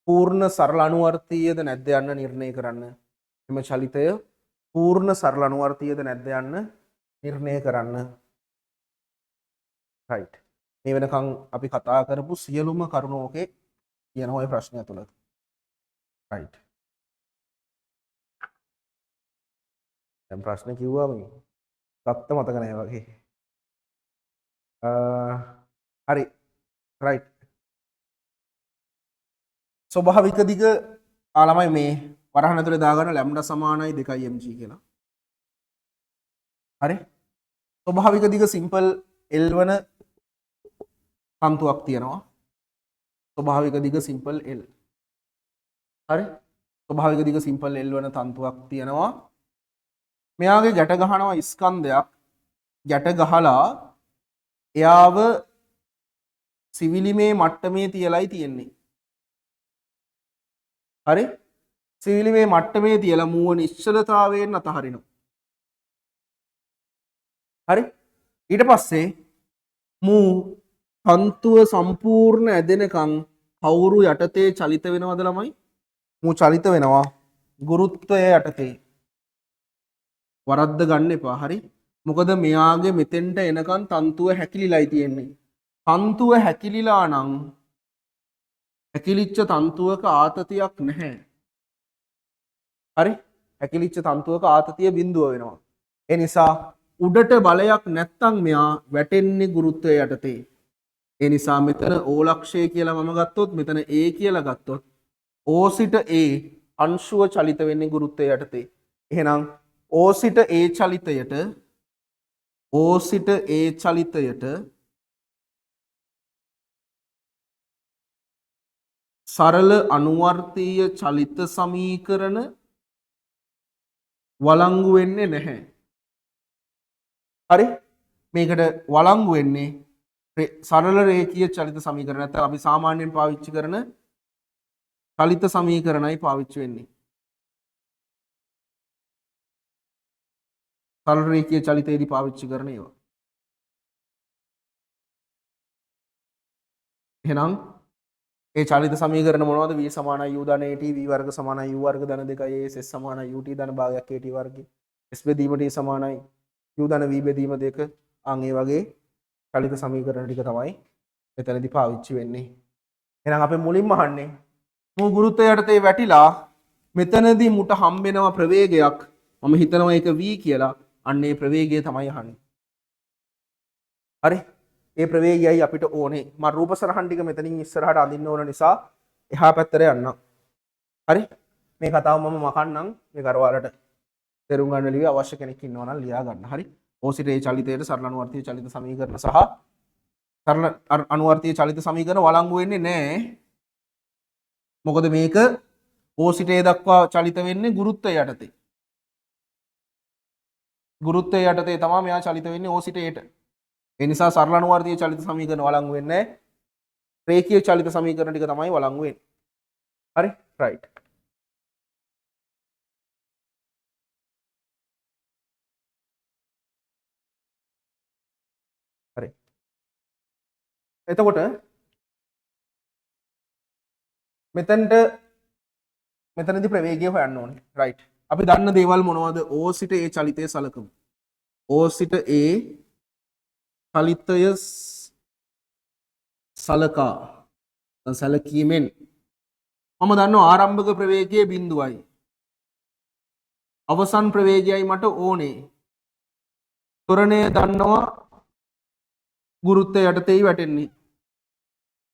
පූර්ණ සරල අනුවර්තීයද නැද්ද යන්න නිර්ණය කරන්න එම චලිතය පූර්ණ සරල අනුවර්තීයද නැද්ද යන්න නිර්ණය කරන්න right මේ වෙනකන් අපි කතා කරපු සියලුම කරුණු ඕකේ කියන ඔය ප්‍රශ්නය තුල right දැන් ප්‍රශ්න කිව්වා මේ තත්ත මතක නැහැ වගේ හරි right ස්වභාවික දිග ආලමයි මේ වරහන් ඇතුලේ දාගන්න ලැම්ඩා සමානයි 2 mg කියලා. හරි. ස්වභාවික දිග සිම්පල් L වන තන්තුවක් තියෙනවා. ස්වභාවික දිග සිම්පල් L. හරි. ස්වභාවික දිග සිම්පල් L වන තන්තුවක් තියෙනවා. මෙයාගේ ගැට ගහනවා ස්කන්ධයක්. ගැට ගහලා එයාව සිවිලිමේ මට්ටමේ තියලයි තියෙන්නේ. හරි සිවිලිමේ මට්ටමේ තියලා මූව නිශ්චලතාවයෙන් අතහරිනවා. හරි ඊට පස්සේ මූ තන්තුව සම්පූර්ණ ඇදෙනකන් කවුරු යටතේ චලිත වෙනවද ළමයි? මූ චලිත වෙනවා ගුරුත්වය යටතේ. වරද්ද ගන්න එපා. හරි මොකද මෙයාගේ මෙතෙන්ට එනකන් තන්තුව හැකිලිලායි තියෙන්නේ. තන්තුව හැකිලිලා නම් හැකිලිච්ච තන්තුවක ආතතියක් නැහැ. හරි හැකිලිච්ච තන්තුවක ආතතිය බිඳුව වෙනවා. ඒ නිසා උඩට බලයක් නැත්තම් මෙයා වැටෙන්නේ ගුරුත්වය යටතේ. ඒ නිසා මෙතන O ලක්ෂය කියලා මම ගත්තොත් මෙතන A කියලා ගත්තොත් O සිට A අංශුව චලිත වෙන්නේ ගුරුත්වය යටතේ. එහෙනම් O සිට A චලිතයට සරල අනුවර්තීය චලිත සමීකරණ වළංගු වෙන්නේ නැහැ. හරි මේකට වළංගු වෙන්නේ සරල රේඛීය චලිත සමීකරණ. නැත්නම් අපි සාමාන්‍යයෙන් පාවිච්චි කරන චලිත සමීකරණයි පාවිච්චි වෙන්නේ. සරල රේඛීය චලිතයේදී පාවිච්චි කරන ඒවා. එහෙනම් ඒ චලිත සමීකරණ මොනවද? v සමානයි u ධන at v වර්ග සමානයි u වර්ග ධන 2 s s සමානයි ut ධන භාගයක් at වර්ගය s බෙදීම t සමානයි u ධන v බෙදීම 2 අන් ඒ වගේ චලිත සමීකරණ ටික තමයි එතනදී පාවිච්චි වෙන්නේ. එහෙනම් අපි මුලින්ම අහන්නේ මූ ගුරුත්වය යටතේ වැටිලා මෙතනදී මුට හම්බෙනවා ප්‍රවේගයක්. මම හිතනවා ඒක v කියලා. අන්න ඒ ප්‍රවේගය තමයි අහන්නේ. හරි ඒ ප්‍රවේගයයි අපිට ඕනේ. මම රූප සරහන් ටික මෙතනින් ඉස්සරහට අඳින්න ඕන නිසා එහා පැත්තට යන්න. හරි මේ කතාව මම මකන්නම් මේ කරවාලට තේරුම් ගන්න ලිවි අවශ්‍ය කෙනෙක් ඉන්නවා නම් ලියා ගන්න. හරි ඕසිට ඒ චලිතයට සරල අනුවර්තීය චලිත සමීකරණ සහ සරල අනුවර්තීය චලිත සමීකරණ වළංගු වෙන්නේ නැහැ. මොකද මේක O සිට A දක්වා චලිත වෙන්නේ ගුරුත්වය යටතේ. ගුරුත්වය යටතේ තමයි මෙයා චලිත වෙන්නේ O සිට Aට. ඒ නිසා සරල අනුවර්තීය චලිත සමීකරණ වළංගු වෙන්නේ නැහැ. රේඛීය චලිත සමීකරණ ටික තමයි වළංගු වෙන්නේ. හරි? රයිට්. හරි. එතකොට මෙතනදී ප්‍රවේගය හොයන්න ඕනේ. රයිට්. අපි දන්න දේවල් මොනවද? O සිට A චලිතය සලකමු. O සිට A චලිතය සලකා සැලකීමෙන් මම දන්නවා ආරම්භක ප්‍රවේගයේ බිඳුවයි. අවසන් ප්‍රවේගයයි මට ඕනේ. ත්වරණය දන්නවා ගුරුත්වය යටතේයි වැටෙන්නේ.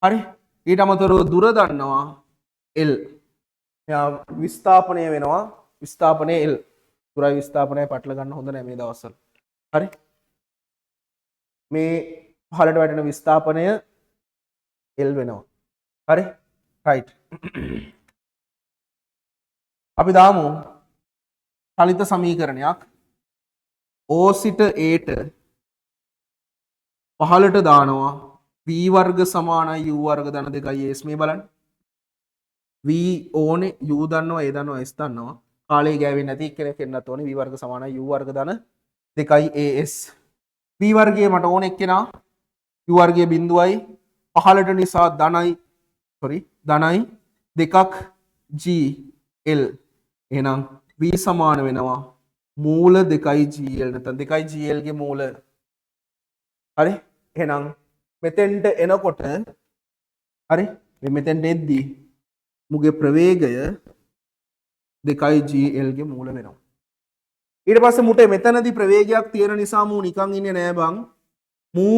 හරි? ඊට අමතරව දුර දන්නවා L. එයා විස්ථාපනය වෙනවා. විස්ථාපනය L. දුරයි විස්ථාපනය පටල ගන්න හොඳ නැහැ මේ දවස්වල. හරි? මේ පහළට වැටෙන විස්ථාපනය L වෙනවා. හරි? රයිට්. අපි දාමු චලිත සමීකරණයක් O සිට Aට පහළට දානවා v වර්ග සමානයි u වර්ග ධන 2 s මේ බලන්න. v ඕනේ u දන්නවා a දන්නවා s දන්නවා. කාලේ ගෑවෙන්නේ නැති කෙනෙක් එන්නත් ඕනේ v වර්ග සමානයි u වර්ග ධන 2 as. v වර්ගයේ මට ඕනේ එක්කෙනා u වර්ගයේ බිඳුවයි පහළට නිසා ධනයි දෙකක් g l. එහෙනම් v සමාන වෙනවා මූල 2 gl නැත්නම් 2 gl ගේ මූල. හරි? එහෙනම් මෙතෙන්ට එනකොට හරි මෙතෙන්ට එද්දී මුගේ ප්‍රවේගය 2 gl ගේ මූල වෙනවා. ඊට පස්සේ මුට මෙතනදී ප්‍රවේගයක් තියෙන නිසා මූ නිකන් ඉන්නේ නෑ බං. මූ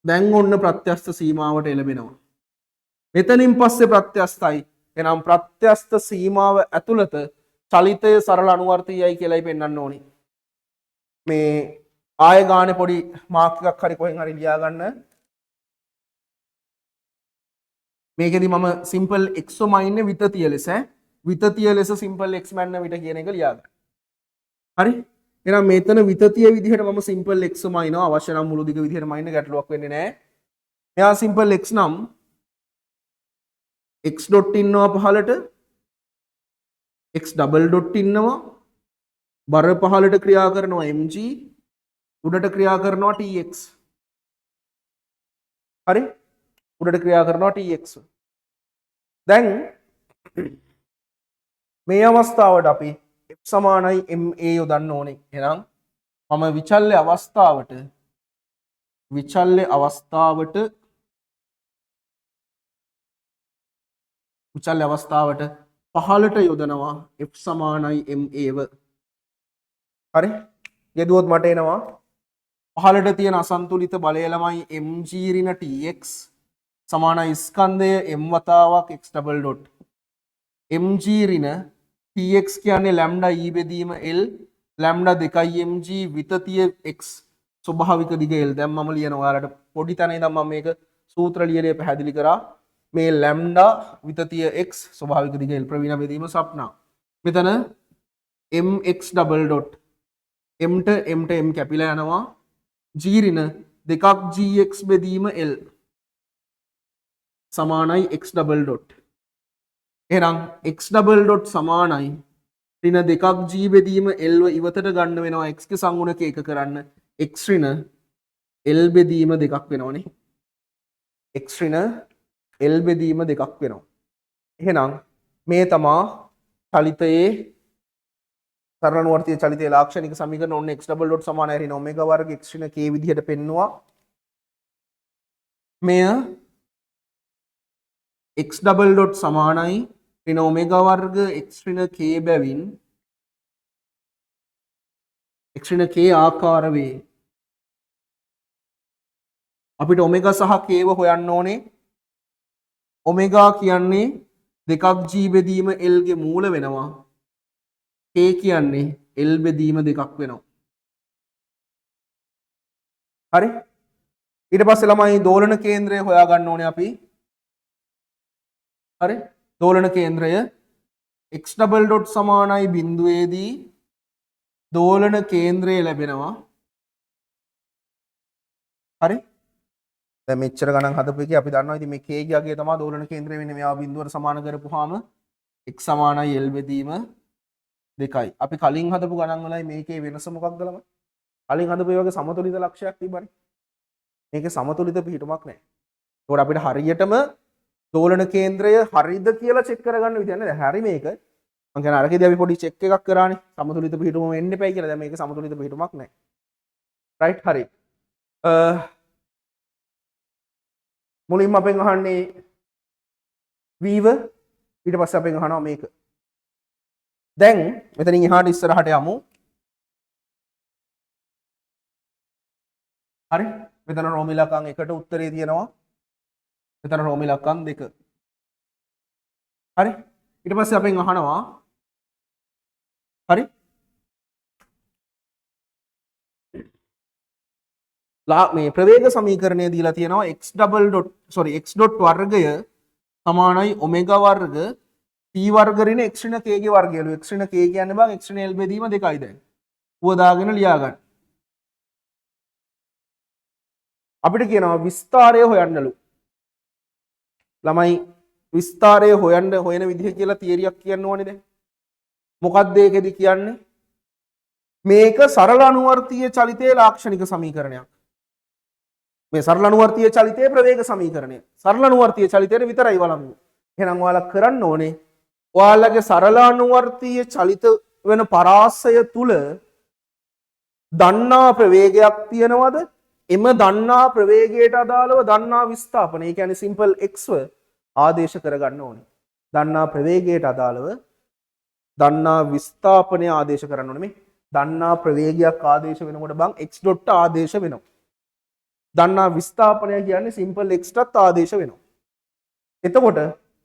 දැන් ඔන්න ප්‍රත්‍යස්ත සීමාවට එළඹෙනවා. මෙතනින් පස්සේ ප්‍රත්‍යස්තයි. එහෙනම් ප්‍රත්‍යස්ත සීමාව ඇතුළත චලිතය සරල අනුවර්තීයයි කියලායි පෙන්වන්න ඕනි. මේ ආය ගානේ පොඩි මාක් එකක් හරි කොහෙන් හරි ලියා ගන්න. මේකෙදි මම සිම්පල් x මයින්නේ විතතිය ලෙස විතතිය ලෙස සිම්පල් x මැන්න විට කියන එක ලියා ගන්න. හරි? එහෙනම් මෙතන විතතිය විදිහට මම සිම්පල් x මයිනවා. අවශ්‍ය නම් මුළු දිග විදිහට මයින්න ගැටලුවක් වෙන්නේ නැහැ. එයා සිම්පල් x නම් x ඩොට් ඉන්නවා පහළට x ඩබල් ඩොට් ඉන්නවා බර පහළට ක්‍රියා කරනවා mg උඩට ක්‍රියා කරනවා tx. හරි? උඩට ක්‍රියා කරනවා tx. දැන් මේ අවස්ථාවට අපි f සමානයි ma යොදන්න ඕනේ. එහෙනම් මම විචල්්‍ය අවස්ථාවට පහළට යොදනවා f සමානයි ma ව. හරි? යෙදුවොත් මට එනවා පහළට තියෙන අසන්තුලිත බලය ළමයි mg ඍණ tx සමානයි ස්කන්ධය m වතාවක් x ඩබල් ඩොට්. mg ඍණ tx කියන්නේ ලැම්ඩා e බෙදීම l ලැම්ඩා 2 mg විතතිය x ස්වභාවික දිග l. දැන් මම ලියනවා ඔයාලට පොඩි තැන ඉඳන් මම මේක සූත්‍ර ලියලේ පැහැදිලි කරා. මේ ලැම්ඩා විතතිය x ස්වභාවික දිග l ප්‍රවීණ බෙදීම සප්නා. මෙතන mx ඩබල් ඩොට් mට m කැපිලා යනවා g ඍණ 2 gx බෙදීම l සමානයි x ඩබල් ඩොට්. එහෙනම් x ඩබල් ඩොට් සමානයි ඍණ 2 g බෙදීම l ව ඉවතට ගන්න වෙනවා x ගේ සංගුණක එක කරන්න x ඍණ l බෙදීම 2ක් වෙනවනේ. x ඍණ l බෙදීම 2ක් වෙනවා. එහෙනම් මේ තමා චලිතයේ සරල අනුවර්තීය චලිතයේ ලාක්ෂණික සමීකරණ ඔන්න x ඩබල් ඩොට් සමානයි ඍණ ඔමෙගා වර්ග x ඍණ k විදිහට පෙන්නවා. මෙය x ඩබල් ඩොට් සමානයි ඍණ ඔමෙගා වර්ග x ඍණ k බැවින් x ඍණ k ආකාර වේ. අපිට ඔමෙගා සහ k ව හොයන්න ඕනේ. ඔමෙගා කියන්නේ 2 g බෙදීම l ගේ මූල වෙනවා. k කියන්නේ l බෙදීම 2ක් වෙනවා. හරි? ඊට පස්සේ ළමයි දෝලන කේන්ද්‍රය හොයා ගන්න ඕනේ අපි. හරි? දෝලන කේන්ද්‍රය x double dot සමානයි බිඳුවේදී දෝලන කේන්ද්‍රය ලැබෙනවා. හරි? දැන් මෙච්චර ගණන් හදපු එකේ අපි දන්නවා ඉතින් මේ k ගියාගේ තමයි දෝලන කේන්ද්‍රය වෙන්නේ. මෙයා බිඳුවට සමාන කරපුවාම x සමානයි l බෙදීම 2යි. අපි කලින් හදපු ගණන් වලයි මේකේ වෙනස මොකක්ද ළමයි? කලින් හදපු ඒ වගේ සමතුලිත ලක්ෂයක් තිබ්බනේ. මේකේ සමතුලිත පිහිටුමක් නැහැ. ඒකට අපිට හරියටම දෝලන කේන්ද්‍රය හරිද කියලා චෙක් කරගන්න විදියක් නෑ. හරි මේක. මම කියන අරකේදී අපි පොඩි චෙක් එකක් කරානේ. සමතුලිත පිහිටුම වෙන්න එපයි කියලා. දැන් මේක සමතුලිත පිහිටුමක් නැහැ. රයිට් හරි. මුලින්ම අපෙන් අහන්නේ v ව ඊට පස්සේ අපෙන් අහනවා මේක. දැන් මෙතනින් එහාට ඉස්සරහට යමු. හරි? මෙතන රෝම ඉලක්කම් 1ට උත්තරේ තියෙනවා. මෙතන රෝම ඉලක්කම් 2. හරි? ඊට පස්සේ අපෙන් අහනවා හරි? මේ ප්‍රවේග සමීකරණය දීලා තියෙනවා x dot වර්ගය සමානයි ඔමෙගා වර්ග p වර්ග ඍණ x ඍණ k ගේ වර්ගයලු. x ඍණ k කියන්නේ බං x ඍණ l බෙදීම 2යි දැන්. ඌව දාගෙන ලියා ගන්න. අපිට කියනවා විස්තරය හොයන්නලු. ළමයි විස්තරය හොයන විදිහ කියලා තියරියක් කියන්න ඕනේ දැන්. මොකක්ද ඒකෙදි කියන්නේ? මේක සරල අනුවර්තීය චලිතයේ ලාක්ෂණික සමීකරණයක්. මේ සරල අනුවර්තීය චලිතයේ ප්‍රවේග සමීකරණය. සරල අනුවර්තීය චලිතයට විතරයි වළංගු. එහෙනම් ඔයාලා කරන්න ඕනේ ඔයාලගේ සරල අනුවර්තීය චලිත වෙන පරාසය තුල දන්නා ප්‍රවේගයක් තියෙනවද? එම දන්නා ප්‍රවේගයට අදාළව දන්නා විස්ථාපන. ඒ කියන්නේ සිම්පල් x ව ආදේශ කරගන්න ඕනේ. දන්නා ප්‍රවේගයට අදාළව දන්නා විස්ථාපනය ආදේශ කරන්න ඕනේ. මේ දන්නා ප්‍රවේගයක් ආදේශ වෙනකොට බං x ඩොට් ආදේශ වෙනවා. දන්නා විස්ථාපනය කියන්නේ සිම්පල් x ටත් ආදේශ වෙනවා. එතකොට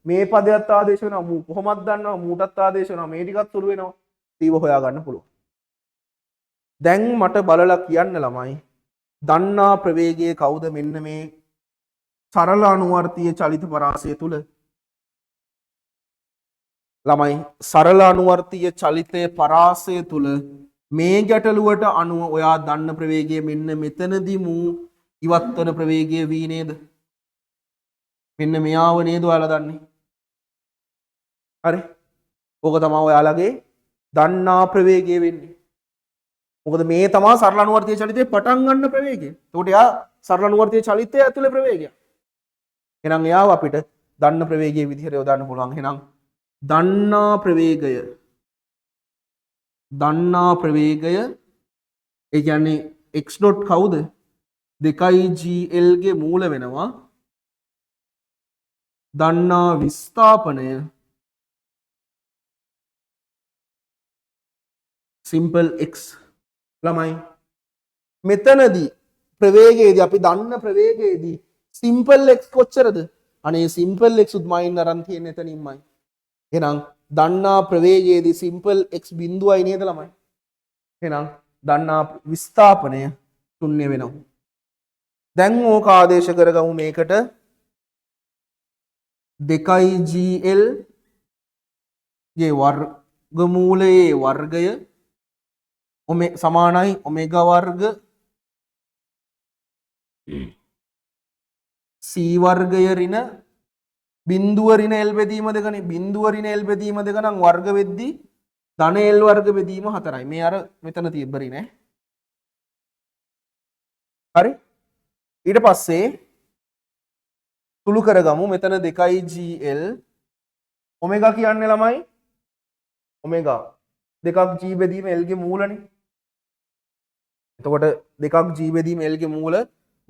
මේ පදයට ආදේශ වෙනවා. මූ කොහොමද දන්නවා? මූටත් ආදේශ වෙනවා. මේ ටිකත් සුළු වෙනවා. ඊව හොයා ගන්න පුළුවන්. දැන් මට බලලා කියන්න ළමයි දන්නා ප්‍රවේගයේ කවුද? මෙන්න මේ සරල අනුවර්තීය චලිත පරාසය තුල ළමයි සරල අනුවර්තීය චලිතයේ පරාසය තුල මේ ගැටලුවට අනුව ඔයා දන්න ප්‍රවේගය මෙන්න මෙතනදී මූ ඉවත් වන ප්‍රවේගය v නේද? මෙන්න මෙයාව නේද ඔයාලා දන්නේ? හරි. ඕක තමයි ඔයාලගේ දන්නා ප්‍රවේගය වෙන්නේ. මොකද මේ තමයි සරල අනුවර්තීය චලිතේ පටන් ගන්න ප්‍රවේගය. එතකොට එයා සරල අනුවර්තීය චලිතය ඇතුලේ ප්‍රවේගයක්. එහෙනම් එයාව අපිට දන්න ප්‍රවේගයේ විදිහට යොදන්න පුළුවන්. එහෙනම් දන්නා ප්‍රවේගය ඒ කියන්නේ x dot කවුද? 2gl ගේ මූල වෙනවා. දන්නා විස්ථාපනය simple x. ළමයි මෙතනදී ප්‍රවේගයේදී අපි දන්න ප්‍රවේගයේදී simple x කොච්චරද? අනේ simple x උත් මයින් අරන් තියෙන එතනින්මයි. එහෙනම් දන්නා ප්‍රවේගයේදී simple x බිඳුවයි නේද ළමයි? එහෙනම් දන්නා විස්ථාපනය ශුන්‍ය වෙනවා. දැන් ඕක ආදේශ කරගමු මේකට 2gl ගේ වර්ගමූලයේ වර්ගය සමානයි ඔමෙගා වර්ග c වර්ගය ඍණ බිඳුව ඍණ l බෙදීම දෙකනේ. බිඳුව ඍණ l බෙදීම දෙක නම් වර්ග වෙද්දී ධන l වර්ග බෙදීම 4යි. මේ අර මෙතන තිබ්බ ඍණ. හරි. ඊට පස්සේ සුළු කරගමු. මෙතන 2gl ඔමෙගා කියන්නේ ළමයි ඔමෙගා 2g බෙදීම l ගේ මූලනේ. එතකොට 2g බෙදීම l ගේ මූල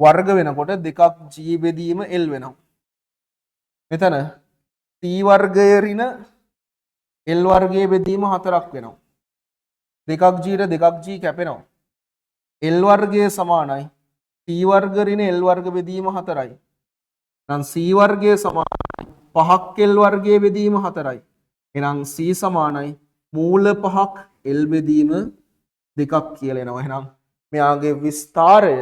වර්ග වෙනකොට 2g බෙදීම l වෙනවා. මෙතන c වර්ගය ඍණ l වර්ගයේ බෙදීම 4ක් වෙනවා. 2g ට 2g කැපෙනවා. l වර්ගය සමානයි c වර්ග ඍණ l වර්ග බෙදීම 4යි. එහෙනම් c වර්ගය සමානයි 5ක් l වර්ගයේ බෙදීම 4යි. එහෙනම් c සමානයි මූල 5ක් l බෙදීම 2ක් කියලා එනවා. එහෙනම් මෙයාගේ විස්තරය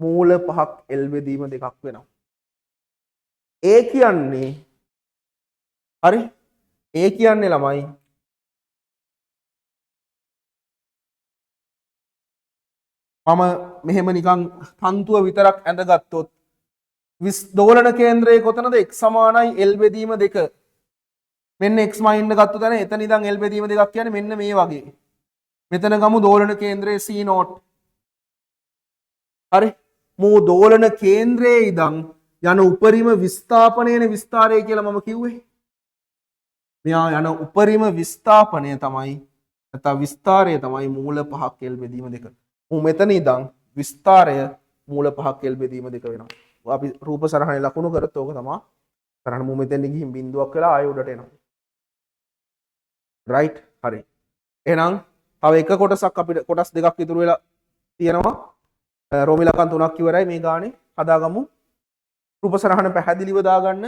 මූල 5ක් l බෙදීම 2ක් වෙනවා. ඒ කියන්නේ හරි ඒ කියන්නේ ළමයි මම මෙහෙම නිකන් තන්තුව විතරක් ඇඳගත්තොත් දෝලන කේන්ද්‍රය කොතනද x සමානයි l බෙදීම 2 මෙන්න x මයින්ඩ් ගත්ත තැන එතන ඉඳන් l බෙදීම 2ක් කියන්නේ මෙන්න මේ වගේ මෙතන ගමු දෝලන කේන්ද්‍රය c0 හරි මූ දෝලන කේන්ද්‍රයේ ඉඳන් යන උපරිම විස්ථාපනයනේ විස්තාරය කියලා මම කිව්වේ මෙයා යන උපරිම විස්ථාපනය තමයි නැත්නම් විස්තාරය තමයි මූල 5ක් l බෙදීම 2 මූ මෙතන ඉඳන් විස්තාරය මූල 5ක් l බෙදීම 2 වෙනවා අපි රූප සරහනේ ලකුණු කරත් ඕක තමයි සරහන මූ මෙතෙන් ගිහින් බිඳුවක් වෙලා ආයෙ උඩට එනවා රයිට් හරි එහෙනම් තව එක කොටසක් අපිට කොටස් දෙකක් ඉතුරු වෙලා තියෙනවා රෝමි ලකන් 3ක් ඉවරයි මේ ගානේ හදාගමු රූප සරහන පැහැදිලිව දාගන්න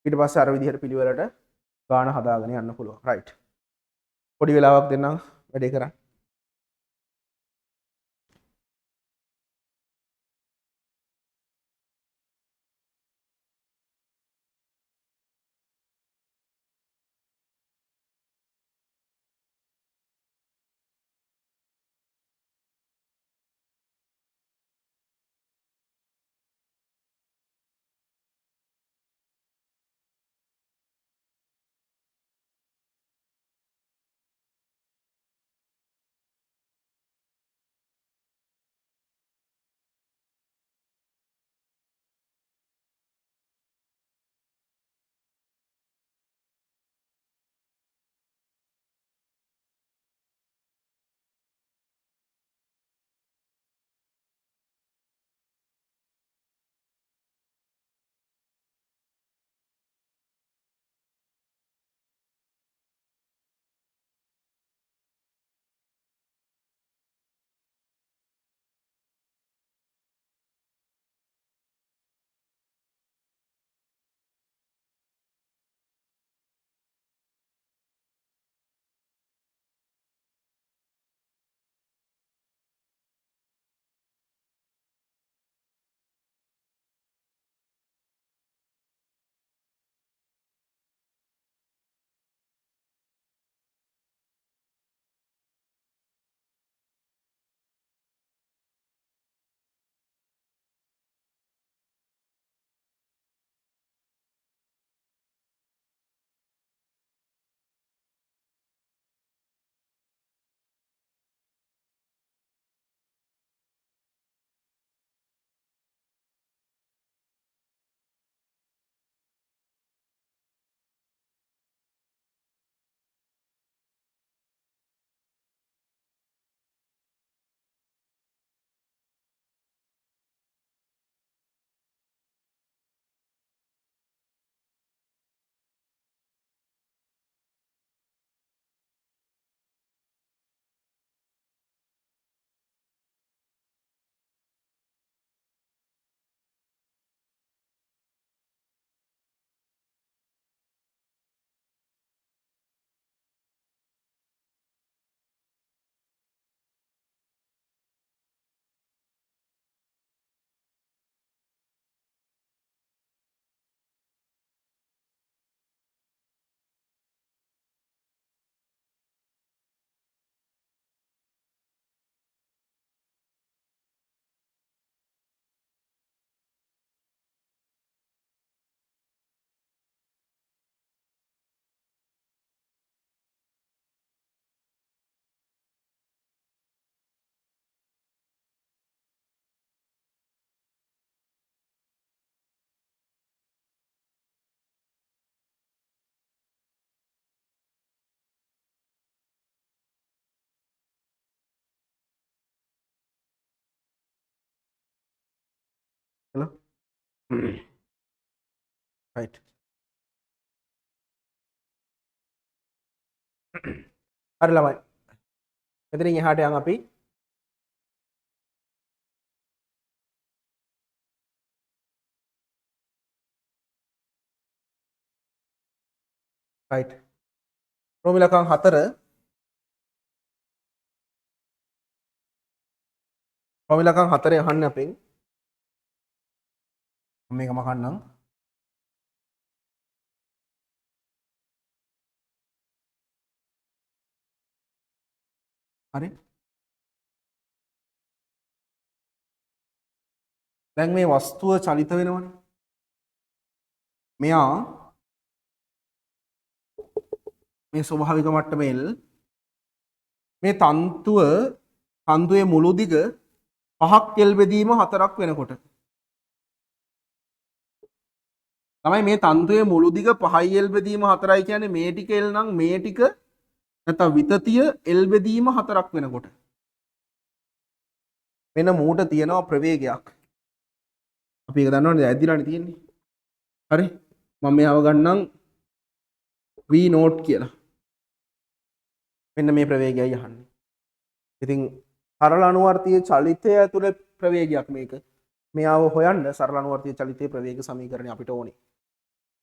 ඊට පස්සේ අර විදිහට පිළිවෙලට ගාන හදාගෙන යන්න පුළුවන් රයිට් පොඩි වෙලාවක් දෙන්නම් වැඩේ කරන්න hello right හරි ළමයි මෙතනින් එහාට යන් අපි right රෝමි ලකන් 4 රෝමි ලකන් 4 අහන්න අපෙන් මම මේක මකන්නම් හරි දැන් මේ වස්තුව චලිත වෙනවනේ මෙයා මේ ස්වභාවික මට්ටමේ L මේ තන්තුවේ මුළු දිග 5ක් L බෙදීම 4ක් වෙනකොට තමයි මේ තන්තුවේ මුළු දිග 5යි L බෙදීම 4යි කියන්නේ මේ ටික L නම් මේ ටික නැත්නම් විතතිය L බෙදීම 4ක් වෙනකොට වෙන මූට තියෙනවා ප්‍රවේගයක් අපි ඒක දන්නවනේ ඇද්දිලානේ තියෙන්නේ හරි මම මේව ගන්නම් v නෝට් කියලා මෙන්න මේ ප්‍රවේගයයි අහන්නේ ඉතින් සරල අනුවර්තීය චලිතය ඇතුලේ ප්‍රවේගයක් මේක මෙයාව හොයන්න සරල අනුවර්තීය චලිතයේ ප්‍රවේග සමීකරණය අපිට ඕනේ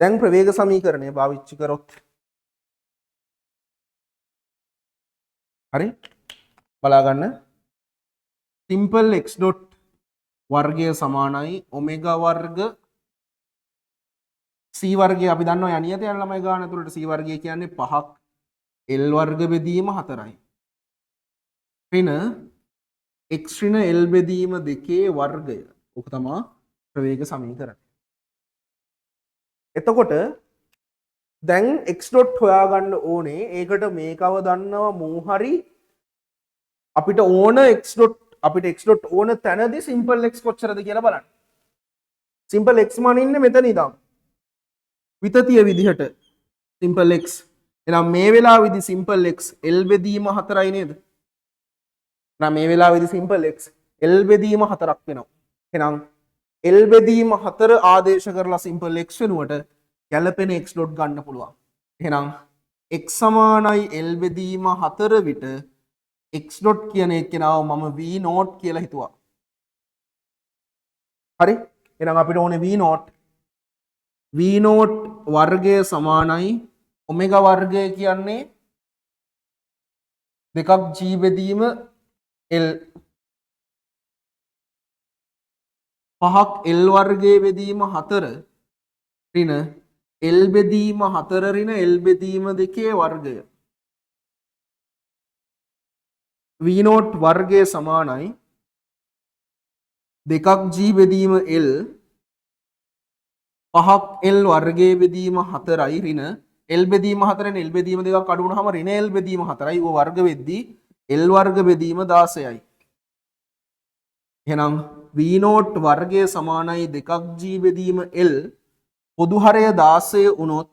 දැන් ප්‍රවේග සමීකරණය පාවිච්චි කරොත් හරි බලා ගන්න simple x dot වර්ගය සමානයි ඔමෙගා වර්ග c වර්ගය අපි දන්නවා යනියත යන ළමයි ගන්න ඇතුළට c වර්ගය කියන්නේ 5ක් l වර්ග බෙදීම 4යි ඍණ x ඍණ l බෙදීම 2 වර්ගය ඔක තමයි ප්‍රවේග සමීකරණය එතකොට දැන් x dot හොයාගන්න ඕනේ ඒකට මේකව දන්නවා මෝ හරි අපිට ඕන x dot අපිට x dot ඕන තැනදී simple x කොච්චරද කියලා බලන්න simple x මාන ඉන්නේ මෙතන ඉඳන් විතතිය විදිහට simple x එහෙනම් මේ වෙලාවේදී simple x l බෙදීම 4යි නේද එහෙනම් මේ වෙලාවේදී simple x l බෙදීම 4ක් වෙනවා එහෙනම් l බෙදීම 4 ආදේශ කරලා simple x වෙනුවට ගැළපෙන x dot ගන්න පුළුවන් එහෙනම් x සමානයි l බෙදීම 4 විට x dot කියන එකේනාව මම v නෝට් කියලා හිතුවා හරි එහෙනම් අපිට ඕනේ v නෝට් වර්ගය සමානයි ඔමෙගා වර්ගය කියන්නේ දෙකක් g බෙදීම l 5ක් l වර්ගයේ බෙදීම 4 ඍණ l බෙදීම 4 ඍණ l බෙදීම 2 වර්ගය v නෝට් වර්ගය සමානයි දෙකක් g බෙදීම l 5ක් l වර්ගයේ බෙදීම 4යි ඍණ l බෙදීම 4 න් l බෙදීම 2ක් අඩු වුණාම ඍණ l බෙදීම 4යි ඌ වර්ග වෙද්දී l වර්ග බෙදීම 16යි එහෙනම් v නෝට් වර්ගය සමානයි දෙකක් g බෙදීම l පොදු හරය 16 වුණොත්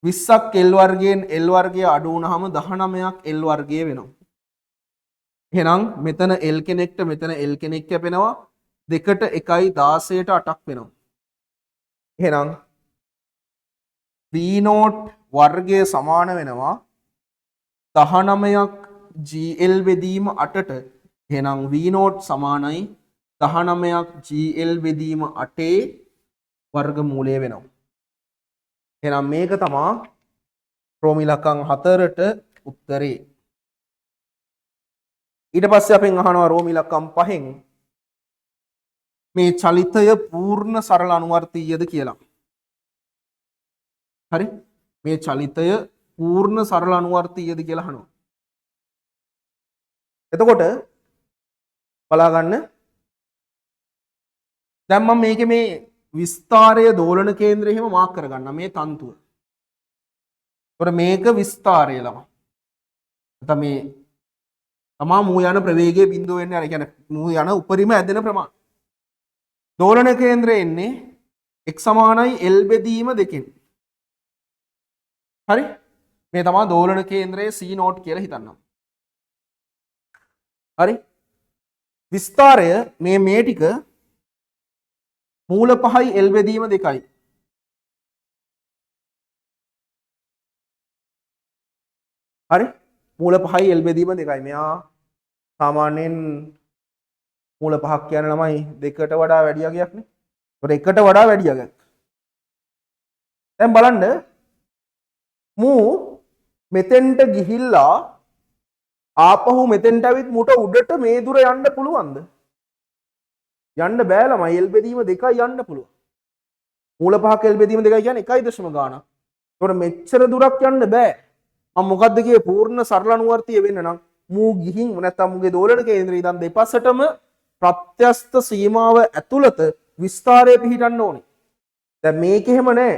20ක් l වර්ගයෙන් l වර්ගය අඩු වුණාම 19ක් l වර්ගය වෙනවා එහෙනම් මෙතන l කෙනෙක්ට මෙතන l කෙනෙක් කැපෙනවා දෙකට 1යි 16ට 8ක් වෙනවා එහෙනම් v නෝට් වර්ගය සමාන වෙනවා 19ක් gl බෙදීම 8ට එහෙනම් v නෝට් සමානයි 19ක් gl බෙදීම 8 වර්ගමූලය වෙනවා එහෙනම් මේක තමයි රෝම ඉලක්කම් 4ට උත්තරේ ඊට පස්සේ අපෙන් අහනවා රෝම ඉලක්කම් 5න් මේ චලිතය පූර්ණ සරල අනුවර්තීයද කියලා හරි මේ චලිතය පූර්ණ සරල අනුවර්තීයද කියලා අහනවා එතකොට බලා ගන්න දැන් මම මේකේ මේ විස්තරය දෝලන කේන්ද්‍රය එහෙම මාක් කරගන්න මේ තන්තුව. ඒතකොට මේක විස්තරය ළම. නැත්නම් මේ තමා මූ යන ප්‍රවේගයේ බිඳුව වෙන්නේ අර කියන්නේ මූ යන උපරිම ඇදෙන ප්‍රමාණය. දෝලන කේන්ද්‍රය එන්නේ x සමානයි l බෙදීම 2කින්. හරි? මේ තමයි දෝලන කේන්ද්‍රයේ c නෝට් කියලා හිතන්නම්. හරි? විස්තරය මේ ටික මූල 5යි l බෙදීම 2යි. හරි? මූල 5යි l බෙදීම 2යි. මෙයා සාමාන්‍යයෙන් මූල 5ක් කියන ළමයි 2ට වඩා වැඩි අගයක් නේ. ඒකට 1ට වඩා වැඩි අගයක්. දැන් බලන්න මූ මෙතෙන්ට ගිහිල්ලා ආපහු මෙතෙන්ට ඇවිත් මුට උඩට මේ දුර යන්න පුළුවන්ද? යන්න බෑ ළමයි l බෙදීම 2යි යන්න පුළුවන්. මූල 5ක l බෙදීම 2යි කියන්නේ 1.0 ගාණක්. ඒකට මෙච්චර දුරක් යන්න බෑ. මම මොකද්ද කියේ පූර්ණ සරල අනුවර්තීය වෙන්න නම් මූ ගිහින් නැත්නම් මුගේ දෝලන කේන්ද්‍රය ඉඳන් දෙපසටම ප්‍රත්‍යස්ත සීමාව ඇතුළත විස්තරය පිහිටන්න ඕනේ. දැන් මේක එහෙම නැහැ.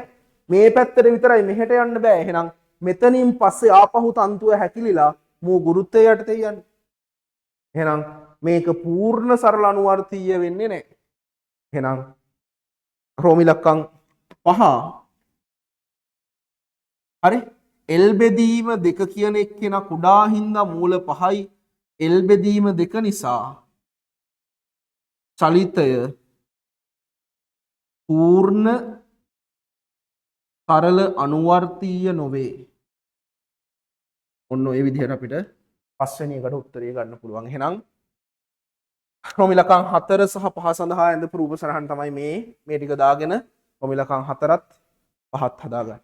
මේ පැත්තට විතරයි මෙහෙට යන්න බෑ. එහෙනම් මෙතනින් පස්සේ ආපහු තන්තුව හැකිලිලා මූ ගුරුත්වය යටතේ යන්නේ. එහෙනම් මේක පූර්ණ සරල අනුවර්තීය වෙන්නේ නැහැ. එහෙනම් රෝම ඉලක්කම් 5 හරි L බෙදීම 2 කියන එක්කෙනා කුඩා හින්දා මූල 5යි L බෙදීම 2 නිසා චලිතය පූර්ණ සරල අනුවර්තීය නොවේ. ඔන්න ඔය විදිහට අපිට පස්වෙනි එකට උත්තරය ගන්න පුළුවන්. එහෙනම් රෝම ඉලක්කම් 4 සහ 5 සඳහා ඇඳපු රූප සරහන් තමයි මේ ටික දාගෙන රෝම ඉලක්කම් 4ත් 5ත් හදාගන්න.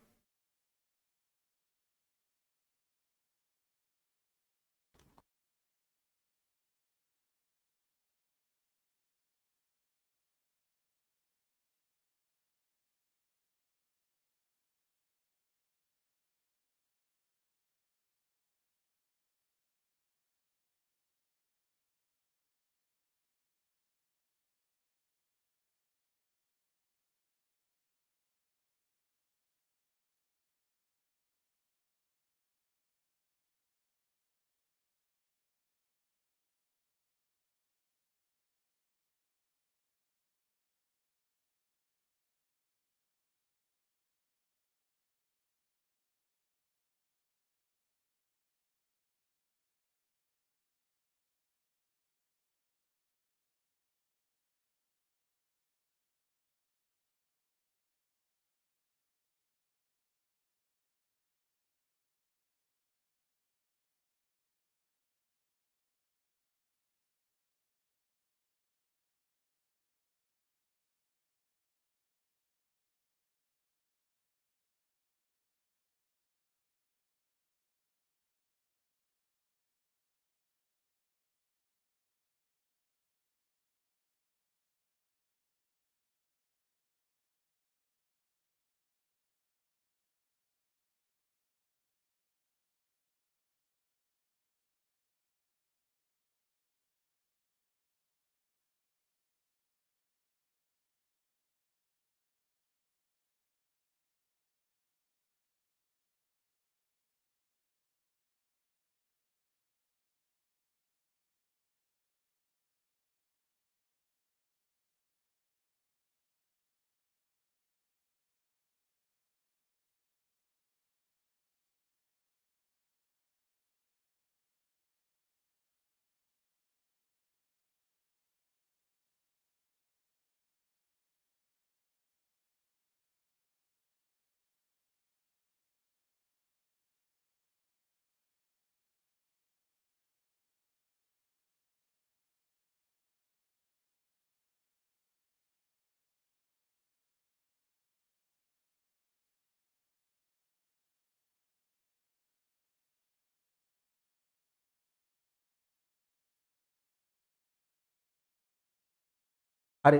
හරි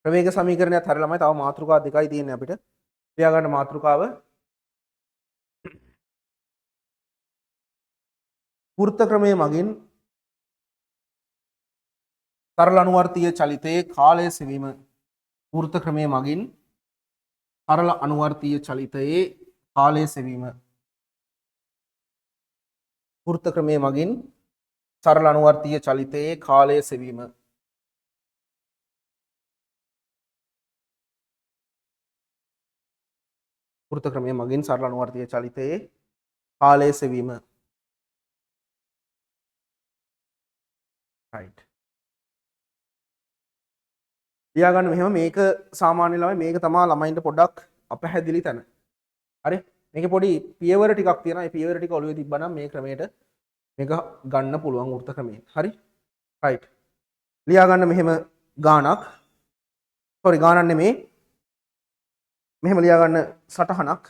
ප්‍රවේග සමීකරණයත් හරි ළමයි. තව මාතෘකා දෙකයි තියෙන්නේ අපිට. ලියා ගන්න මාතෘකාව වෘත්ත ක්‍රමයේ මගින් සරල අනුවර්තීය චලිතයේ කාලය සෙවීම. වෘත්ත ක්‍රමයේ මගින් සරල අනුවර්තීය චලිතයේ කාලය සෙවීම. වෘත්ත ක්‍රමයේ මගින් සරල අනුවර්තීය චලිතයේ කාලය සෙවීම. වෘත්ත ක්‍රමයේ මගින් සරල අනුවර්තීය චලිතයේ කාලය සෙවීම. right. ලියා ගන්න මෙහෙම මේක සාමාන්‍ය ළමයි මේක තමයි ළමයින්ට පොඩ්ඩක් අපහැදිලි තැන. හරි මේකේ පොඩි පියවර ටිකක් තියෙනවා. මේ පියවර ටික ඔළුවේ තිබ්බනම් මේ ක්‍රමයට මේක ගන්න පුළුවන් වෘත්ත ක්‍රමයෙන්. හරි right. ලියා ගන්න මෙහෙම ගානක් ගානක් නෙමේ මෙහෙම ලියා ගන්න සටහනක්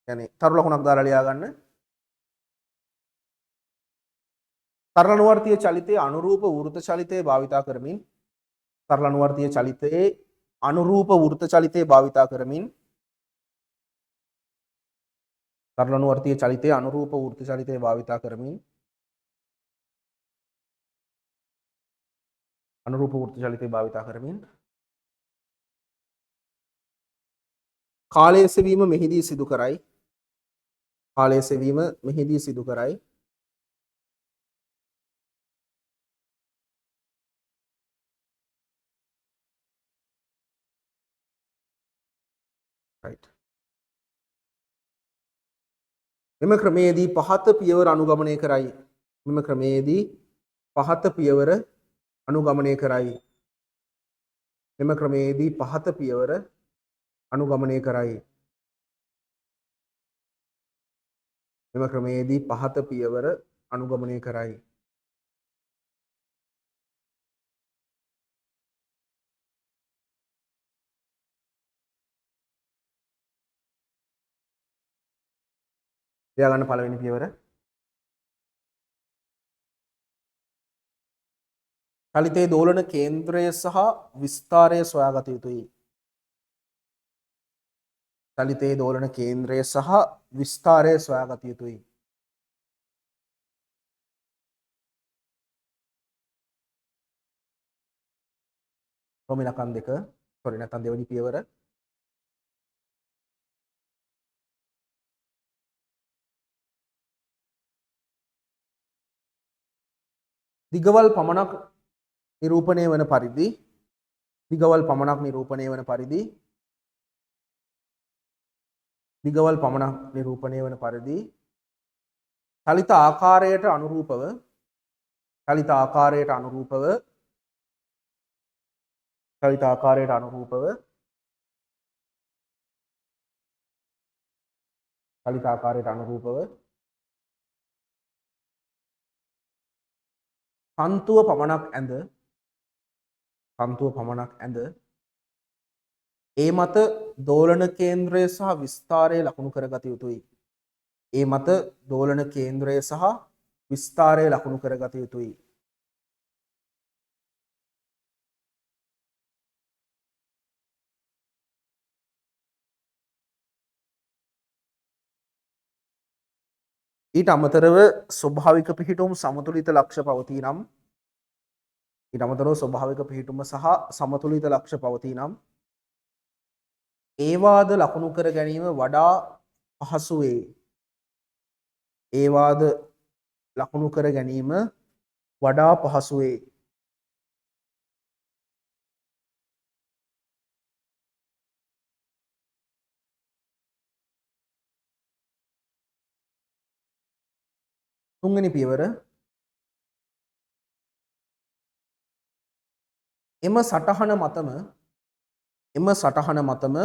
يعني තරු ලකුණක් දාලා ලියා ගන්න සරල අනුවර්තීය චලිතයේ අනුරූප වෘත්ත චලිතයේ භාවිතා කරමින් සරල අනුවර්තීය චලිතයේ අනුරූප වෘත්ත චලිතයේ භාවිතා කරමින් සරල අනුවර්තීය චලිතයේ අනුරූප වෘත්ත චලිතයේ භාවිතා කරමින් අනුරූප වෘත්ත චලිතය භාවිතා කරමින් කාලය සෙවීම මෙහිදී සිදු කරයි. කාලය සෙවීම මෙහිදී සිදු කරයි. right. මෙම ක්‍රමයේදී පහත පියවර අනුගමනය කරයි. මෙම ක්‍රමයේදී පහත පියවර අනුගමනය කරයි. මෙම ක්‍රමයේදී පහත පියවර අනුගමනය කරයි. මෙම ක්‍රමයේදී පහත පියවර අනුගමනය කරයි. ලියාගන්න පළවෙනි පියවර. චලිතයේ දෝලන කේන්ද්‍රය සහ විස්තාරය සොයාගත යුතුයි. චලිතයේ දෝලන කේන්ද්‍රය සහ විස්තාරය සොයාගත යුතුයි. රෝම ඉලක්කම් 2 sorry නැත්නම් දෙවෙනි පියවර. දිගවල් පමණක් නිරූපණය වන පරිදි දිගවල් පමණක් නිරූපණය වන පරිදි දිගවල් පමණක් නිරූපණය වන පරිදි චලිත ආකාරයට අනුරූපව චලිත ආකාරයට අනුරූපව චලිත ආකාරයට අනුරූපව චලිත ආකාරයට අනුරූපව තන්තුව පමණක් ඇඳ ඒ මත දෝලන කේන්ද්‍රය සහ විස්තාරය ලකුණු කරගත යුතුයි. ඒ මත දෝලන කේන්ද්‍රය සහ විස්තාරය ලකුණු කරගත යුතුයි. ඊට අමතරව ස්වභාවික පිහිටුම් සමතුලිත ලක්ෂ පවතී නම් ඊට අමතරව ස්වභාවික පිහිටුම සහ සමතුලිත ලක්ෂ පවතී නම් ඒවාද ලකුණු කර ගැනීම වඩා පහසු වේ. ඒවාද ලකුණු කර ගැනීම වඩා පහසු වේ. තුන්වෙනි පියවර. එම සටහන මතම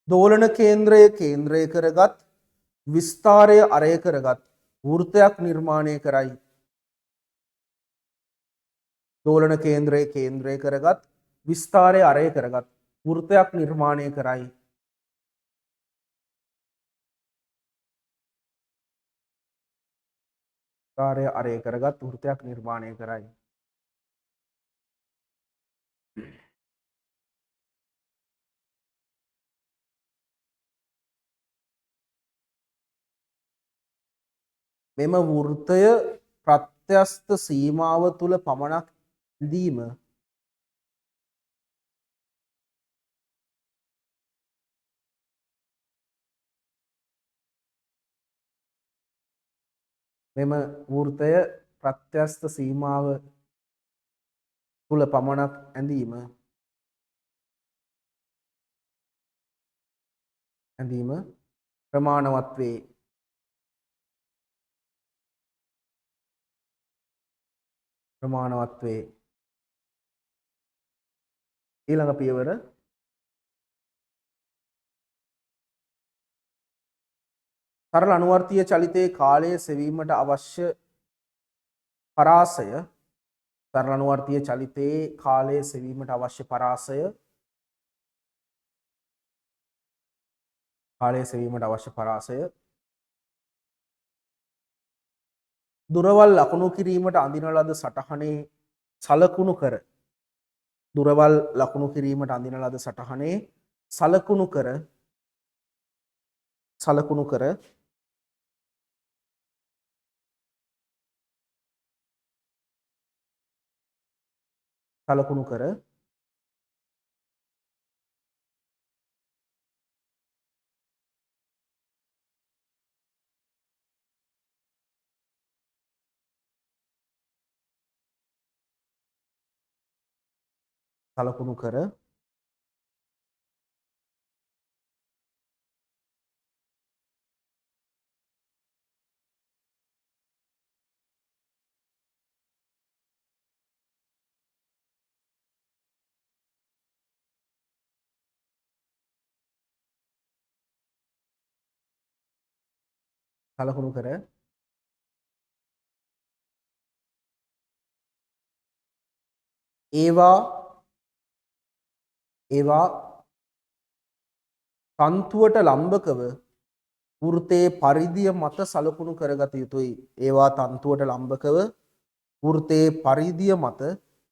දෝලන කේන්ද්‍රය කේන්ද්‍රය කරගත් විස්තාරය අරය කරගත් වෘත්තයක් නිර්මාණය කරයි. දෝලන කේන්ද්‍රය කේන්ද්‍රය කරගත් විස්තාරය අරය කරගත් වෘත්තයක් නිර්මාණය කරයි. විස්තාරය අරය කරගත් වෘත්තයක් නිර්මාණය කරයි. මෙම වෘත්තය ප්‍රත්‍යස්ත සීමාව තුළ පමණක් ඇඳීම මෙම වෘත්තය ප්‍රත්‍යස්ත සීමාව තුළ පමණක් ඇඳීම ප්‍රමාණවත් වේ. ඊළඟ පියවර. සරල අනුවර්තීය චලිතයේ කාලය සෙවීමට අවශ්‍ය පරාසය සරල අනුවර්තීය චලිතයේ කාලය සෙවීමට අවශ්‍ය පරාසය දුරවල් ලකුණු කිරීමට අඳින ලද සටහනේ සලකුණු කර සලකුණු කර සලකුණු කර සලකුණු කර ඒවා තන්තුවට ලම්බකව වෘත්තයේ පරිධිය මත සලකුණු කරගත යුතුයි. ඒවා තන්තුවට ලම්බකව වෘත්තයේ පරිධිය මත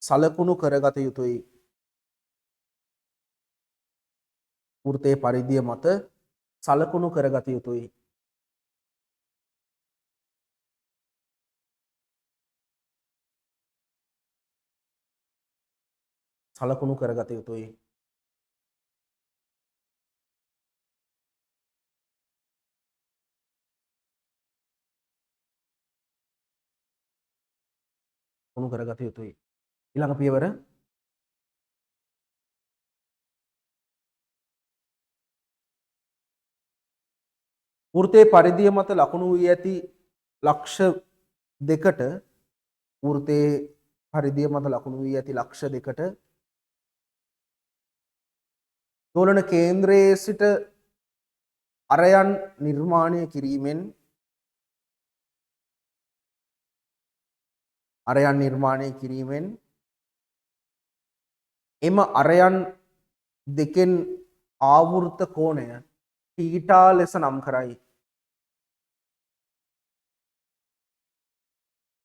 සලකුණු කරගත යුතුයි. වෘත්තයේ පරිධිය මත සලකුණු කරගත යුතුයි. සලකුණු කරගත යුතුයි. සලකුණු කරගත යුතුයි. ඊළඟ පියවර වෘත්තයේ පරිධිය මත ලකුණු වී ඇති ලක්ෂ දෙකට වෘත්තයේ පරිධිය මත ලකුණු වී ඇති ලක්ෂ දෙකට දෝලන කේන්ද්‍රයේ සිට අරයන් නිර්මාණය කිරීමෙන් එම අරයන් දෙකෙන් ආවෘත කෝණය තීටා ලෙස නම් කරයි.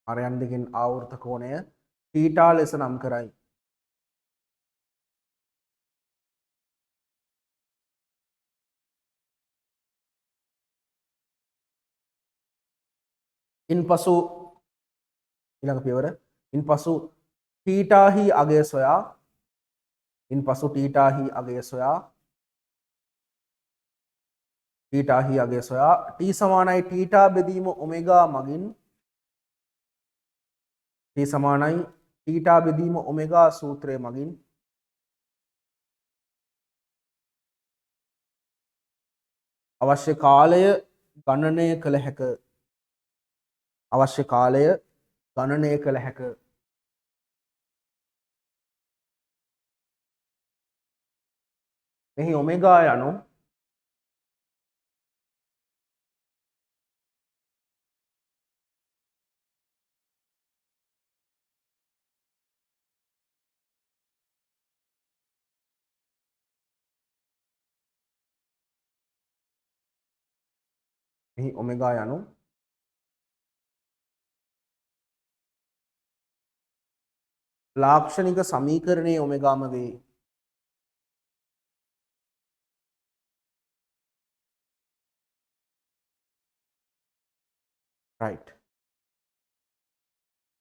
අරයන් දෙකෙන් ආවෘත කෝණය තීටා ලෙස නම් කරයි. ඉන්පසු ඊළඟ පියවර ඉන්පසු තීටාහි අගය සොයා t සමානයි තීටා බෙදීම ඔමෙගා මගින් t සමානයි තීටා බෙදීම ඔමෙගා සූත්‍රය මගින් අවශ්‍ය කාලය ගණනය කළ හැක. මෙහි ඔමෙගා යනු ලාක්ෂණික සමීකරණයේ ඔමෙගාම වේ. right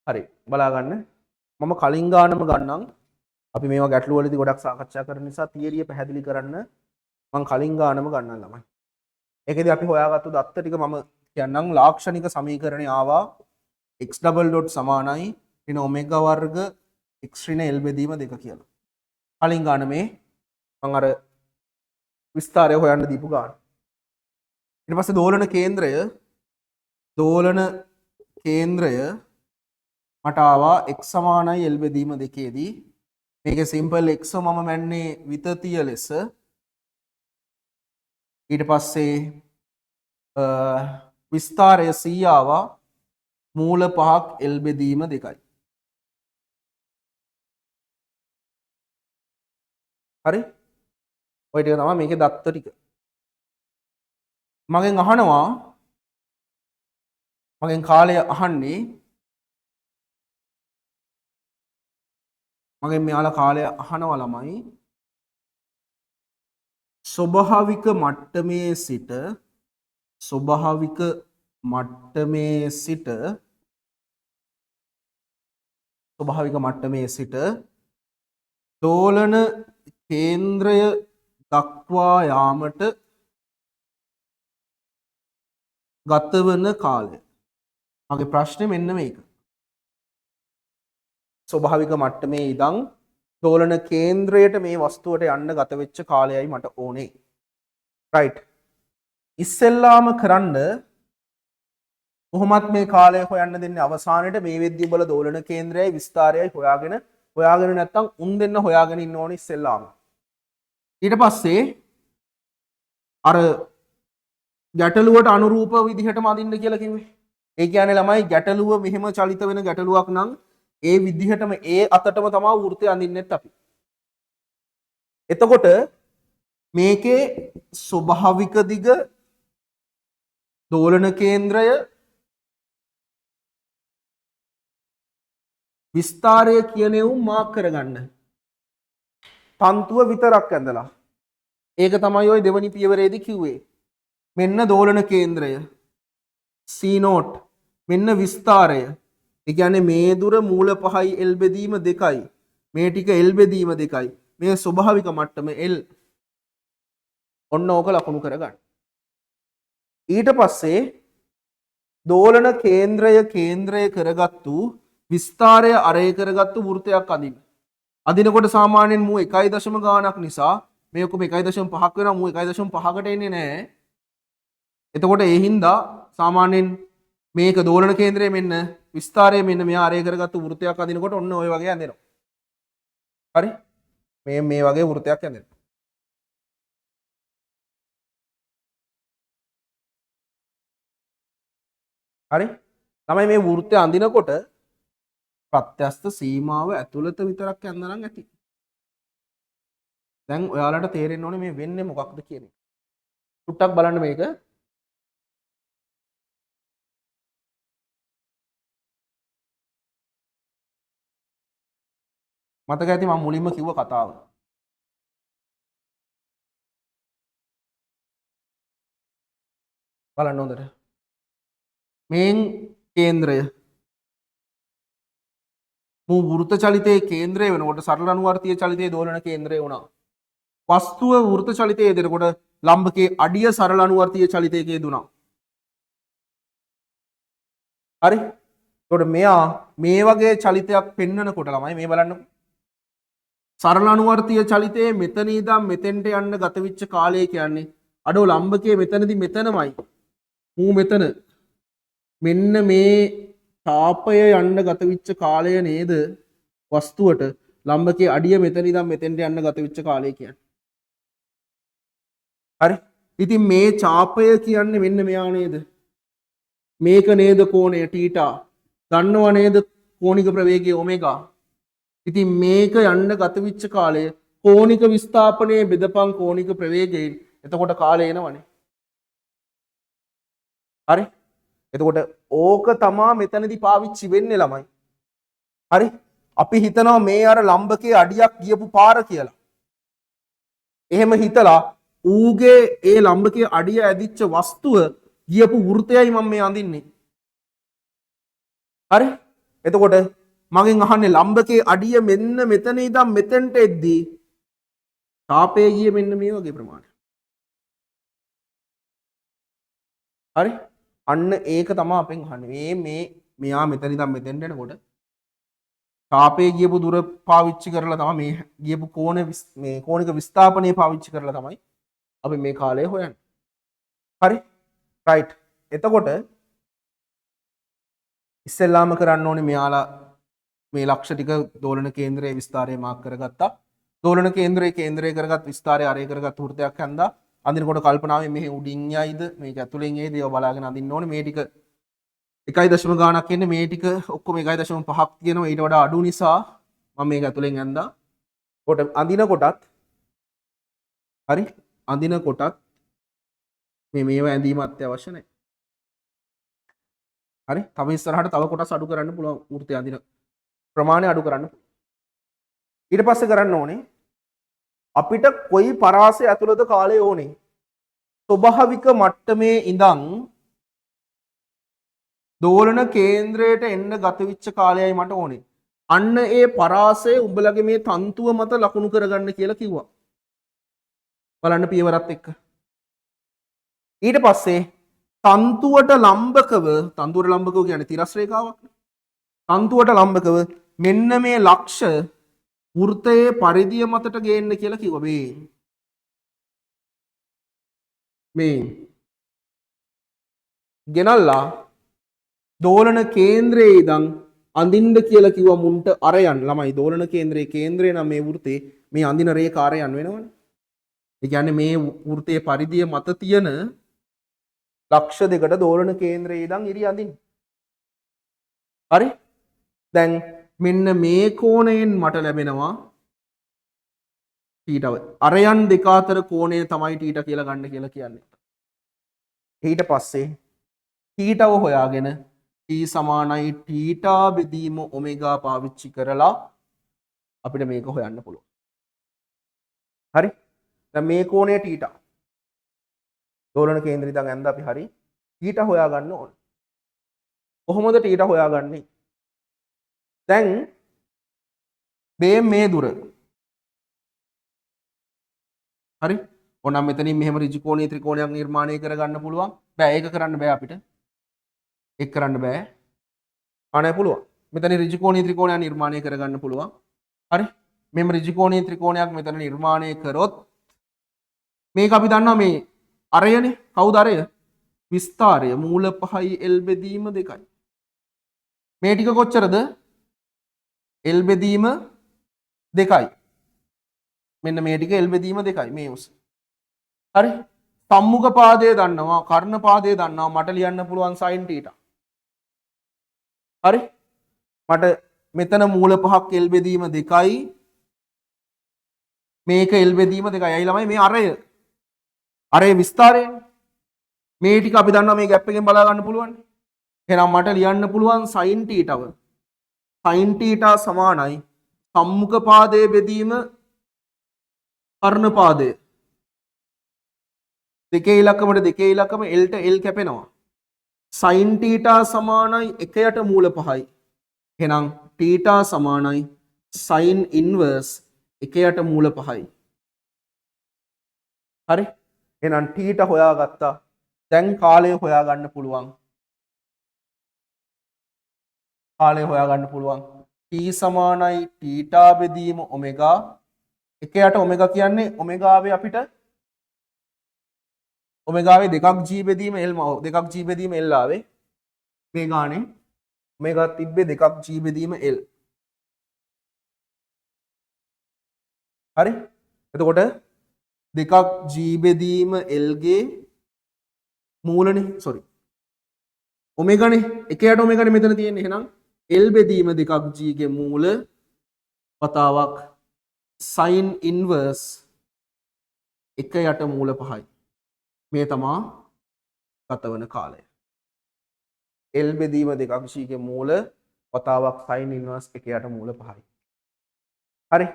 හරි බලා ගන්න. මම කලින් ගානම ගන්නම්. අපි මේවා ගැටළු වලදී ගොඩක් සාකච්ඡා කරන නිසා තියරිය පැහැදිලි කරන්න මම කලින් ගානම ගන්නම් ළමයි. ඒකෙදි අපි හොයාගත්තු දත්ත ටික මම කියන්නම්. ලාක්ෂණික සමීකරණය ආවා x ඩබල් ඩොට් සමානයි ඍණ ඔමෙගා වර්ග x ඍණ l බෙදීම 2 කියලා. කලින් ගාන මේ මම අර විස්තරය හොයන්න දීපු ගාන. ඊට පස්සේ දෝලන කේන්ද්‍රය මට ආවා x සමානයි l බෙදීම 2 දී මේකේ සිම්පල් x මම මැන්නේ විතතිය ලෙස. ඊට පස්සේ විස්තරය c ආවා මූල 5ක් l බෙදීම 2යි. හරි ඔය ටික තමයි මේකේ දත්ත ටික. මගෙන් අහනවා මගෙන් කාලය අහන්නේ මගෙන් මෙයාලා කාලය අහනවා ළමයි ස්වභාවික මට්ටමේ සිට දෝලන කේන්ද්‍රය දක්වා යාමට ගතවන කාලය. මගේ ප්‍රශ්නේ මෙන්න මේක. ස්වභාවික මට්ටමේ ඉඳන් දෝලන කේන්ද්‍රයට මේ වස්තුවට යන්න ගත වෙච්ච කාලයයි මට ඕනේ. right. ඉස්සෙල්ලාම කරන්න කොහොමත් මේ කාලය හොයන්න දෙන්නේ අවසානයේට මේ වෙද්දී උඹලා දෝලන කේන්ද්‍රයයි විස්තරයයි හොයාගෙන නැත්තම් උන් දෙන්න හොයාගෙන ඉන්න ඕනේ ඉස්සෙල්ලාම. ඊට පස්සේ අර ගැටලුවට අනුරූප විදිහටම අදින්න කියලා කිව්වේ. ඒ කියන්නේ ළමයි ගැටලුව මෙහෙම චලිත වෙන ගැටලුවක් නම් ඒ විදිහටම ඒ අතටම තමයි වෘත්තය අඳින්නෙත් අපි. එතකොට මේකේ ස්වභාවික දිග දෝලන කේන්ද්‍රය විස්තරය කියන ඒවා මාක් කරගන්න. තන්තුව විතරක් ඇඳලා. ඒක තමයි ওই දෙවනි පියවරේදී කිව්වේ. මෙන්න දෝලන කේන්ද්‍රය C0 මෙන්න විස්තරය. ඒ කියන්නේ මේ දුර මූල 5යි L බෙදීම 2යි. මේ ටික L බෙදීම 2යි. මේ ස්වභාවික මට්ටම L. ඔන්න ඕක ලකුණු කරගන්න. ඊට පස්සේ දෝලන කේන්ද්‍රය කරගත්තු විස්තරය අරය කරගත්තු වෘත්තයක් අදින්න. අදිනකොට සාමාන්‍යයෙන් මූ 1 ගානක් නිසා මේ ඔක්කොම 1.5ක් වෙනවා මූ 1.5කට එන්නේ නැහැ. එතකොට ඒ හින්දා සාමාන්‍යයෙන් මේක දෝලන කේන්ද්‍රය මෙන්න විස්තරය මෙන්න මෙහා අරය කරගත්තු වෘත්තයක් අදිනකොට ඔන්න ඔය වගේ ඇඳෙනවා. හරි? මේ වගේ වෘත්තයක් ඇඳෙනවා. හරි? තමයි මේ වෘත්තය අඳිනකොට ප්‍රත්‍යස්ත සීමාව ඇතුළත විතරක් ඇඳනනම් ඇති. දැන් ඔයාලට තේරෙන්න ඕනේ මේ වෙන්නේ මොකක්ද කියන එක. ටුට්ටක් බලන්න මේක. මතක ඇති මම මුලින්ම කිව්ව කතාව. බලන්න හොඳට. මේන් කේන්ද්‍රය මූ වෘත්ත චලිතයේ කේන්ද්‍රය වෙනකොට සරල අනුවර්තීය චලිතයේ දෝලන කේන්ද්‍රය වුණා. වස්තුව වෘත්ත චලිතයේ දෙනකොට ලම්බකයේ අඩිය සරල අනුවර්තීය චලිතයක යෙදුණා. හරි? එතකොට මෙයා මේ වගේ චලිතයක් පෙන්වනකොට ළමයි මේ බලන්න. සරල අනුවර්තීය චලිතයේ මෙතන ඉඳන් මෙතෙන්ට යන්න ගත වෙච්ච කාලය කියන්නේ අඩෝ ලම්බකයේ මෙතනදී මෙතනමයි. මූ මෙතන මෙන්න මේ තාපය යන්න ගත වෙච්ච කාලය නේද වස්තුවට ලම්බකයේ අඩිය මෙතන ඉඳන් මෙතෙන්ට යන්න ගත වෙච්ච කාලය කියන්නේ. හරි? ඉතින් මේ ඡාපය කියන්නේ මෙන්න මෙයා නේද? මේක නේද කෝණය θ. දන්නව නේද කෝණික ප්‍රවේගය ඔමෙගා. ඉතින් මේක යන්න ගත වෙච්ච කාලය කෝණික විස්ථාපනයේ බෙදපන් කෝණික ප්‍රවේගයෙන් එතකොට කාලය එනවනේ. හරි? එතකොට ඕක තමා මෙතනදී පාවිච්චි වෙන්නේ ළමයි. හරි? අපි හිතනවා මේ අර ලම්බකයේ අඩියක් ගියපු පාර කියලා. එහෙම හිතලා ඌගේ ඒ ලම්බකයේ අඩිය ඇදිච්ච වස්තුව ගියපු වෘතයයි මම මේ අඳින්නේ. හරි? එතකොට මගෙන් අහන්නේ ලම්බකයේ අඩිය මෙන්න මෙතන ඉඳන් මෙතෙන්ට එද්දී තාපයේ ගියේ මෙන්න මේ වගේ ප්‍රමාණයක්. හරි? අන්න ඒක තමයි අපෙන් අහන්නේ. මෙයා මෙතන ඉඳන් මෙතෙන්ට එනකොට තාපයේ ගියපු දුර පාවිච්චි කරලා තමයි මේ ගියපු මේ කෝණික විස්ථාපනය පාවිච්චි කරලා තමයි අපි මේ කාලය හොයන්නේ. හරි? රයිට්. එතකොට ඉස්සෙල්ලාම කරන්න ඕනේ මෙයාලා මේ ලක්ෂ ටික දෝලන කේන්ද්‍රයේ විස්තරය මාක් කරගත්තා. දෝලන කේන්ද්‍රයේ කේන්ද්‍රය කරගත් විස්තරය අරය කරගත් වෘත්තයක් හන්දා අඳිනකොට කල්පනාවේ මෙහි උඩින් යයිද මේක ඇතුලෙන් එයිද ඒව බලාගෙන අඳින්න ඕනේ. මේ ටික 1 ගානක් එන්නේ මේ ටික ඔක්කොම 1.5ක් තියෙනවා ඊට වඩා අඩු නිසා මම මේක ඇතුලෙන් ඇඳා. කොට අඳිනකොටත් හරි අඳිනකොටත් මේව ඇඳීම අත්‍යවශ්‍ය නැහැ. හරි? තව ඉස්සරහට තව කොටස් අඩු කරන්න පුළුවන් වෘත්තය අඳින ප්‍රමාණය අඩු කරන්න. ඊට පස්සේ කරන්න ඕනේ අපිට කොයි පරාසය ඇතුළත කාලය ඕනේ. ස්වභාවික මට්ටමේ ඉඳන් දෝලන කේන්ද්‍රයට එන්න ගත වෙච්ච කාලයයි මට ඕනේ. අන්න ඒ පරාසය උඹලගේ මේ තන්තුව මත ලකුණු කරගන්න කියලා කිව්වා. බලන්න පියවරත් එක්ක. ඊට පස්සේ තන්තුවට ලම්බකව තන්තුවට ලම්බකව කියන්නේ තිරස් රේඛාවක්. තන්තුවට ලම්බකව මෙන්න මේ ලක්ෂ වෘත්තයේ පරිධිය මතට ගේන්න කියලා කිව්වා. මේ ගෙනල්ලා දෝලන කේන්ද්‍රයේ ඉඳන් අඳින්න කියලා කිව්වා මුන්ට අරයන් ළමයි. දෝලන කේන්ද්‍රයේ කේන්ද්‍රය නම් මේ වෘත්තේ මේ අඳින රේඛා අරයන් වෙනවනේ. ඒ කියන්නේ මේ වෘත්තයේ පරිධිය මත තියෙන ලක්ෂ දෙකට දෝලන කේන්ද්‍රයේ ඉඳන් ඉරි අඳින්න. හරි? දැන් මෙන්න මේ කෝණයෙන් මට ලැබෙනවා θ. අරයන් දෙක අතර කෝණය තමයි θ කියලා ගන්න කියලා කියන්නේ. ඊට පස්සේ θ හොයාගෙන t සමානයි θ බෙදීම ඔමෙගා පාවිච්චි කරලා අපිට මේක හොයන්න පුළුවන්. හරි? දැන් මේ කෝණය θ. දෝලන කේන්ද්‍රය ඉඳන් ඇඳ අපි හරි θ හොයා ගන්න ඕන. කොහොමද θ හොයාගන්නේ? දැන් මේ දුර හරි ඕනම් මෙතනින් මෙහෙම ඍජු කෝණීය ත්‍රිකෝණයක් නිර්මාණය කරගන්න පුළුවන්. බෑ ඒක කරන්න බෑ අපිට. ඒක කරන්න බෑ. අනේ පුළුවන්. මෙතන ඍජු කෝණීය ත්‍රිකෝණයක් නිර්මාණය කරගන්න පුළුවන්. හරි? මෙහෙම ඍජු කෝණීය ත්‍රිකෝණයක් මෙතන නිර්මාණය කරොත් මේක අපි දන්නවා මේ අරයනේ. කවුද අරය? විස්තාරය මූල 5යි L බෙදීම 2යි. මේ ටික කොච්චරද? L බෙදීම 2යි. මෙන්න මේ ටික L බෙදීම 2යි මේ උස. හරි? සම්මුඛ පාදය දන්නවා, කර්ණ පාදය දන්නවා. මට ලියන්න පුළුවන් sin θ. හරි? මට මෙතන මූල 5ක් L බෙදීම 2යි. මේක L බෙදීම 2යි. අයි ළමයි මේ අරය. අරේ විස්තාරය. මේ ටික අපි දන්නවා මේ ગેප් එකෙන් බලා ගන්න පුළුවන්. එහෙනම් මට ලියන්න පුළුවන් sin θ ව. sin θ සමානයි සම්මුඛ පාදයේ බෙදීම කර්ණ පාදය. දෙකේ ඉලක්කමට දෙකේ ඉලක්කම L ට L කැපෙනවා. sin θ සමානයි 1යට මූල 5යි. එහෙනම් θ සමානයි sin inverse 1යට මූල 5යි. හරි? එහෙනම් θ හොයාගත්තා. දැන් කාලය හොයාගන්න පුළුවන්. කාලය හොයාගන්න පුළුවන්. t සමානයි θ බෙදීම ඔමෙගා. 1යට ඔමෙගා කියන්නේ ඔමෙගාවේ අපිට ඔමෙගාවේ 2ක් g බෙදීම l 2ක් g බෙදීම l ආවේ. මේ ගානේ ඔමෙගා තිබ්බේ 2ක් g බෙදීම l. හරි? එතකොට 2ක් g බෙදීම l ගේ මූලනේ sorry ඔමෙගානේ 1යට ඔමෙගානේ මෙතන තියෙන්නේ. එහෙනම් L බෙදීම 2ක් g ගේ මූල වතාවක් sin inverse 1යට මූල 5යි. මේ තමා ගතවන කාලය. L බෙදීම 2ක් g ගේ මූල වතාවක් sin inverse 1යට මූල 5යි. හරි?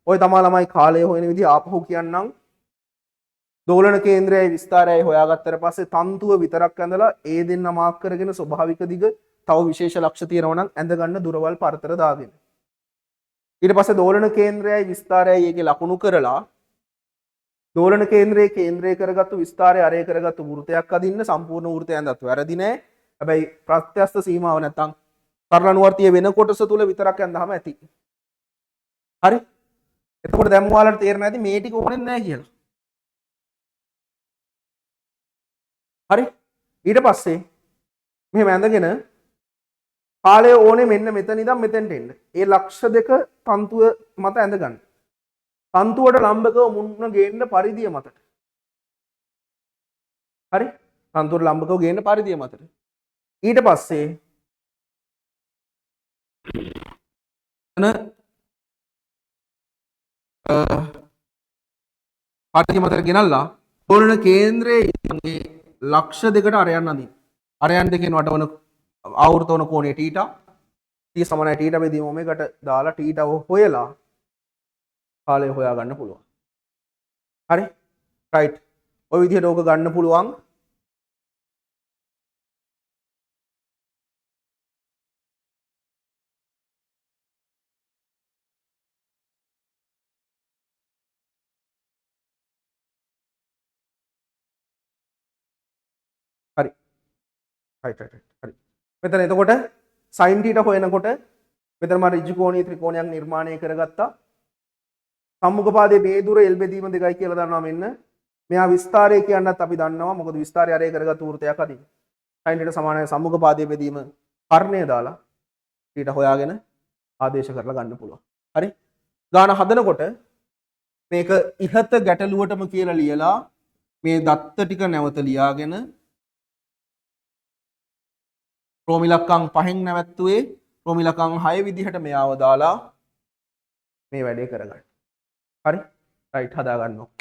ඔය තමා ළමයි කාලය හොයන විදිහ ආපහු කියන්නම්. දෝලන කේන්ද්‍රයයි විස්තාරයයි හොයාගත්තට පස්සේ තන්තුව විතරක් ඇඳලා ඒ දෙන්න මාක් කරගෙන ස්වභාවික දිග තව විශේෂ ලක්ෂ තියෙනවා නම් ඇඳ ගන්න දුරවල් පරතර දාගෙන. ඊට පස්සේ දෝලන කේන්ද්‍රයයි විස්තාරයයි ඒකේ ලකුණු කරලා දෝලන කේන්ද්‍රයේ කේන්ද්‍රය කරගත්තු විස්තාරය අරය කරගත්තු වෘතයක් අදින්න සම්පූර්ණ වෘතය ඇඳත් වැරදි නෑ. හැබැයි ප්‍රත්‍යස්ත සීමාව නැත්තම් සරල අනුවර්තීය වෙන කොටස තුල විතරක් ඇඳහම ඇති. හරි? එතකොට දැන් ඔයාලට තේරෙනවා ඇති මේ ටික ඕනෙත් නෑ කියලා. හරි? ඊට පස්සේ මෙහෙම ඇඳගෙන කාලය ඕනේ මෙන්න මෙතන ඉඳන් මෙතෙන්ට එන්න. ඒ ලක්ෂ දෙක තන්තුව මත ඇඳ ගන්න. තන්තුවට ලම්බකව මුන්න ගේන්න පරිධිය මතට. හරි? තන්තුවට ලම්බකව ගේන්න පරිධිය මතට. ඊට පස්සේ පරිධිය මතට ගෙනල්ලා දෝලන කේන්ද්‍රයේ ලක්ෂ දෙකට අරයන් අඳින්න. අරයන් දෙකෙන් වටවන ආවෘත වන කෝණය θ. t සමානයි θ බෙදීම ඔමෙගාට දාලා θ හොයලා කාලය හොයා ගන්න පුළුවන්. හරි? රයිට්. ඔය විදිහට ඕක ගන්න පුළුවන්. right right right. හරි. මෙතන එතකොට sin θ හොයනකොට මෙතන මම ඍජු කෝණීය ත්‍රිකෝණයක් නිර්මාණය කරගත්තා. සම්මුඛපාදයේ මේ දුර L බෙදීම 2යි කියලා දන්නවා මෙන්න. මෙහා විස්තරය කියන්නත් අපි දන්නවා. මොකද විස්තරය අරේ කරගත්තු වෘතයක් අදින්. sin θ සමානයි සම්මුඛපාදයේ බෙදීම කර්ණය දාලා ඊට හොයාගෙන ආදේශ කරලා ගන්න පුළුවන්. හරි. ගාන හදනකොට මේක ඉහත ගැටලුවටම කියලා ලියලා මේ දත්ත ටික නැවත ලියාගෙන රෝමිලක්කම් 5න් නැවැත්තුවේ රෝමිලක්කම් 6 විදිහට මෙයාව දාලා මේ වැඩේ කරගන්න. හරි? රයිට් හදා ගන්නවා.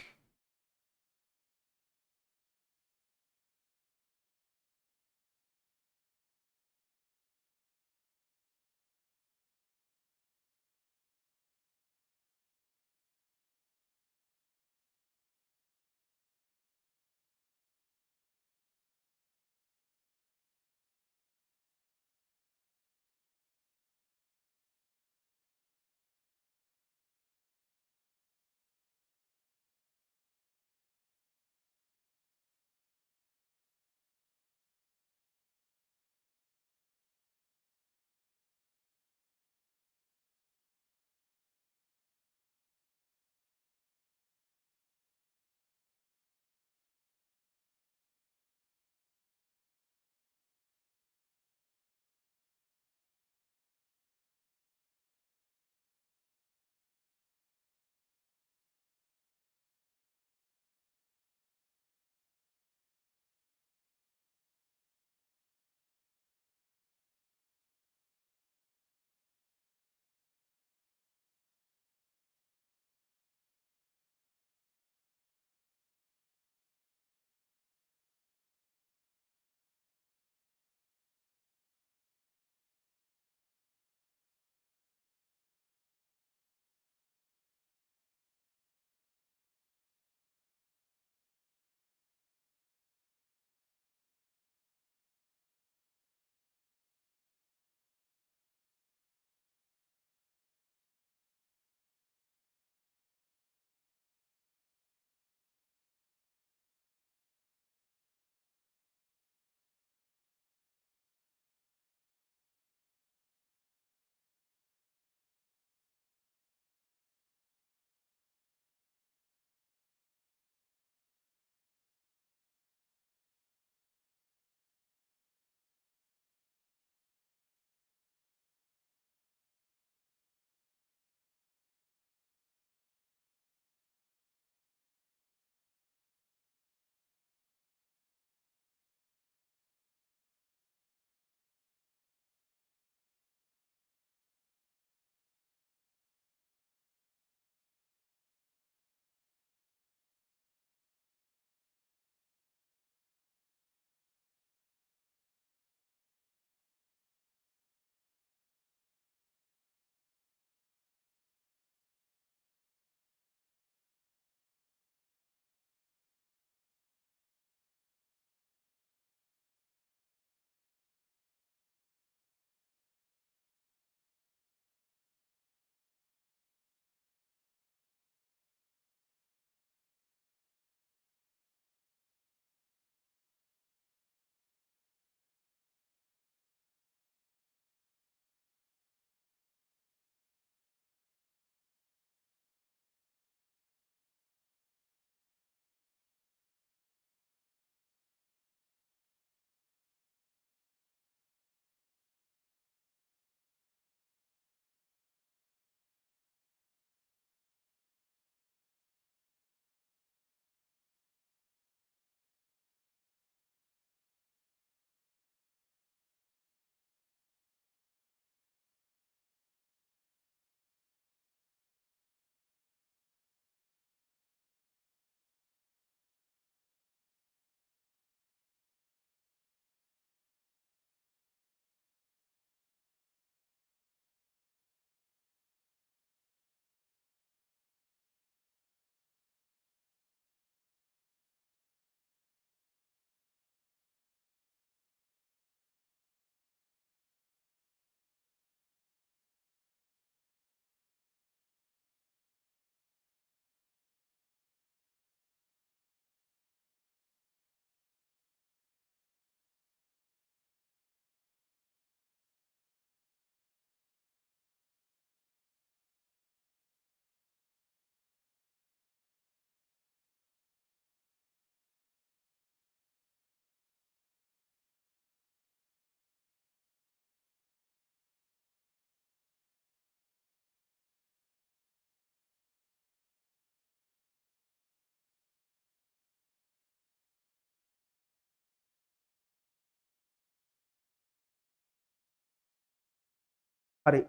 හරි.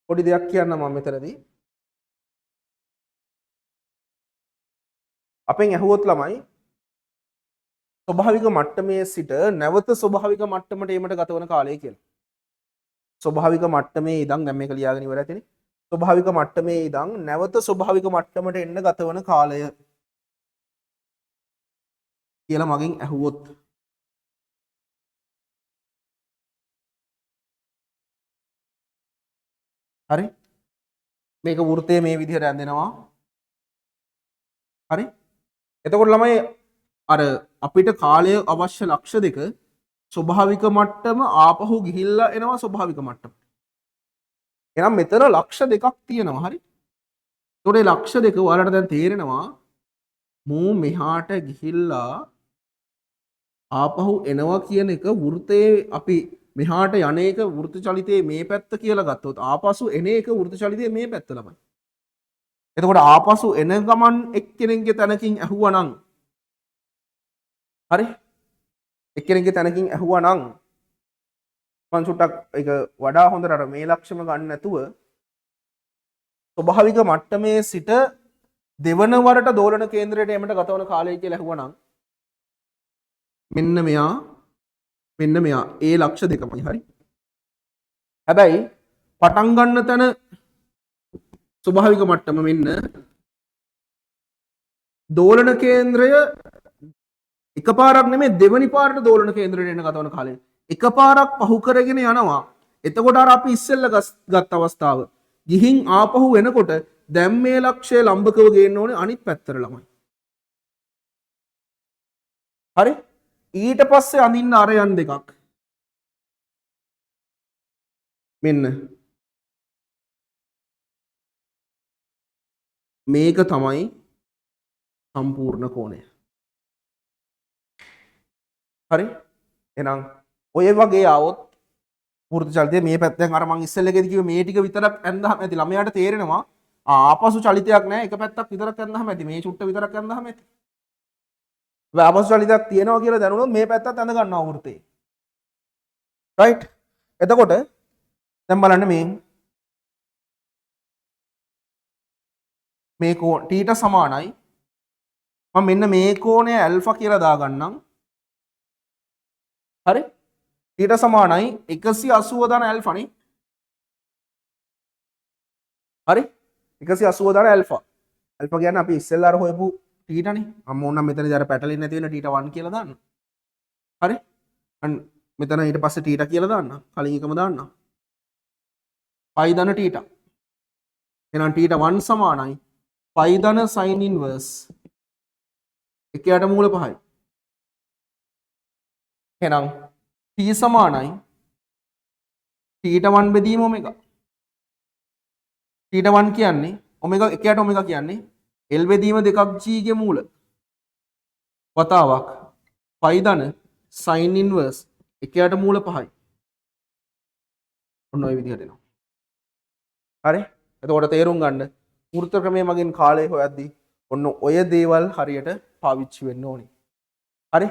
පොඩි දෙයක් කියන්න මම මෙතනදී. අපෙන් ඇහුවොත් ළමයි ස්වභාවික මට්ටමේ සිට නැවත ස්වභාවික මට්ටමට ඒමට ගත වන කාලය කියලා. ස්වභාවික මට්ටමේ ඉඳන් දැන් මේක ලියාගෙන ඉවරයි තියෙන්නේ. ස්වභාවික මට්ටමේ ඉඳන් නැවත ස්වභාවික මට්ටමට එන්න ගත වන කාලය කියලා මගෙන් ඇහුවොත් හරි මේක වෘත්තය මේ විදිහට ඇඳෙනවා හරි එතකොට ළමයි අර අපිට කාලය අවශ්‍ය ලක්ෂ දෙක ස්වභාවික මට්ටම ආපහු ගිහිල්ලා එනවා ස්වභාවික මට්ටමට. එහෙනම් මෙතන ලක්ෂ දෙකක් තියෙනවා හරි. ඒතකොට මේ ලක්ෂ දෙක ඔයාලට දැන් තේරෙනවා මූ මෙහාට ගිහිල්ලා ආපහු එනවා කියන එක වෘත්තයේ අපි මෙහාට යන එක වෘත්ත චලිතයේ මේ පැත්ත කියලා ගත්තොත් ආපසු එන එක වෘත්ත චලිතයේ මේ පැත්ත ළමයි. එතකොට ආපසු එන ගමන් එක්කෙනෙක්ගේ තැනකින් ඇහුවා නම් හරි එක්කෙනෙක්ගේ තැනකින් ඇහුවා නම් මං සුට්ටක් ඒක වඩා හොඳට අර මේ ලක්ෂම ගන්න නැතුව ස්වභාවික මට්ටමේ සිට දෙවන වරට දෝලන කේන්ද්‍රයට එමට ගත වන කාලය කියලා ඇහුවා නම් මෙන්න මෙයා ඒ ලක්ෂ දෙකමයි හරි. හැබැයි පටන් ගන්න තැන ස්වභාවික මට්ටම මෙන්න දෝලන කේන්ද්‍රය එකපාරක් නෙමෙයි දෙවනි පාරට දෝලන කේන්ද්‍රයට එන්න ගත වන කාලය. එකපාරක් පහු කරගෙන යනවා. එතකොට අර අපි ඉස්සෙල්ල ගත් අවස්ථාව ගිහින් ආපහු එනකොට දැන් මේ ලක්ෂය ලම්බකව ගේන්න ඕනේ අනිත් පැත්තට ළමයි. හරි? ඊට පස්සේ අඳින්න අරයන් දෙකක්. මෙන්න මේක තමයි සම්පූර්ණ කෝණය. හරි? එහෙනම් ඔය වගේ આવොත් වෘත්ත චලිතය මේ පැත්තෙන් අර මං ඉස්සෙල්ලේදී කිව්වේ මේ ටික විතරක් ඇඳහම ඇති ළමයාට තේරෙනවා ආපසු චලිතයක් නැහැ එක පැත්තක් විතරක් ඇඳහම ඇති මේ චුට්ට විතරක් ඇඳහම ඇති. ආපසු චලිතයක් තියෙනවා කියලා දැනුණොත් මේ පැත්තත් ඇඳ ගන්නවා වෘත්තේ. රයිට්? එතකොට දැන් බලන්න මේ කෝණ ටීට සමානයි මම මෙන්න මේ කෝණය ඇල්ෆා කියලා දාගන්නම්. හරි? ඊට සමානයි 180 ධන ඇල්ෆා නේ. හරි? 180 ධන ඇල්ෆා. ඇල්ෆා කියන්නේ අපි ඉස්සෙල්ලා අර හොයපු ටීටනේ. මම ඕනම් මෙතනදී අර පැටලෙන්නේ නැති වෙන ටීට 1 කියලා දාන්න. හරි? අන්න මෙතන ඊට පස්සේ ටීට කියලා දාන්න. කලින් එකම දාන්න. පයි ධන ටීට. එහෙනම් ටීට 1 සමානයි පයි ධන sin inverse එකයට මූල 5යි. එහෙනම් t සමානයි θ1 බෙදීම ඔමෙගා. θ1 කියන්නේ ඔමෙගා එකයට ඔමෙගා කියන්නේ l බෙදීම 2g ගේ මූල වතාවක් π ධන sin inverse එකයට මූල 5යි. ඔන්න ඔය විදිහට එනවා. හරි? එතකොට තේරුම් ගන්න වෘත්ත ක්‍රමයේ මගින් කාලය හොයද්දී ඔන්න ඔය දේවල් හරියට පාවිච්චි වෙන්න ඕනේ. හරි?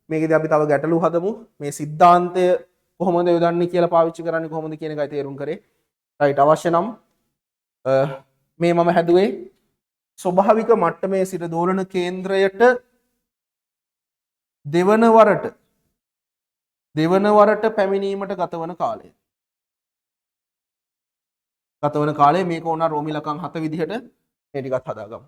මේකෙදි අපි තව ගැටලු හදමු. මේ સિદ્ધාන්තය කොහොමද යොදන්නේ කියලා පාවිච්චි කරන්නේ කොහොමද කියන එකයි තේරුම් කරේ. රයිට් අවශ්‍ය නම් මේ මම හැදුවේ ස්වභාවික මට්ටමේ සිට දෝලන කේන්ද්‍රයට දෙවන වරට පැමිණීමට ගතවන කාලය. ගතවන කාලය මේක ඕන රෝමි ලකම් 7 විදිහට මේ ටිකත් හදාගමු.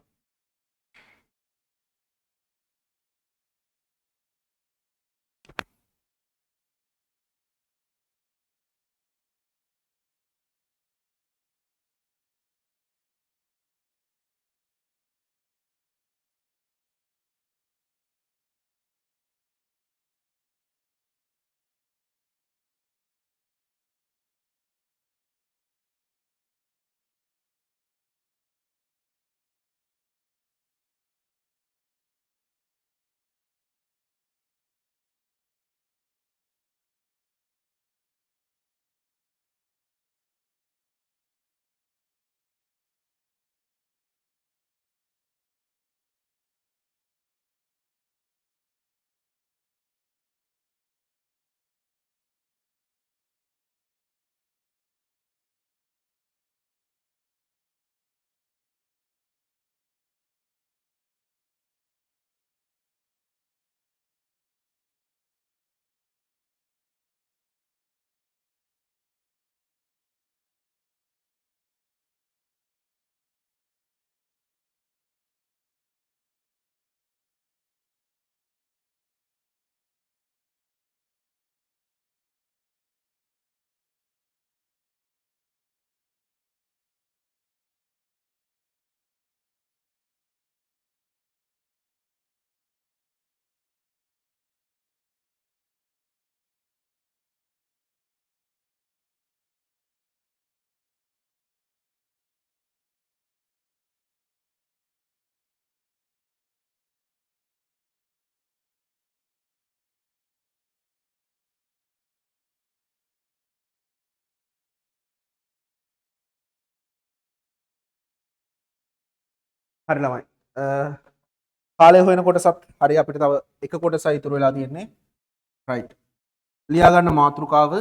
හරි ළමයි. කාලය හොයන කොටසත් හරි අපිට තව එක කොටසයි ඉතුරු වෙලා තියෙන්නේ. රයිට්. ලියා ගන්න මාතෘකාව.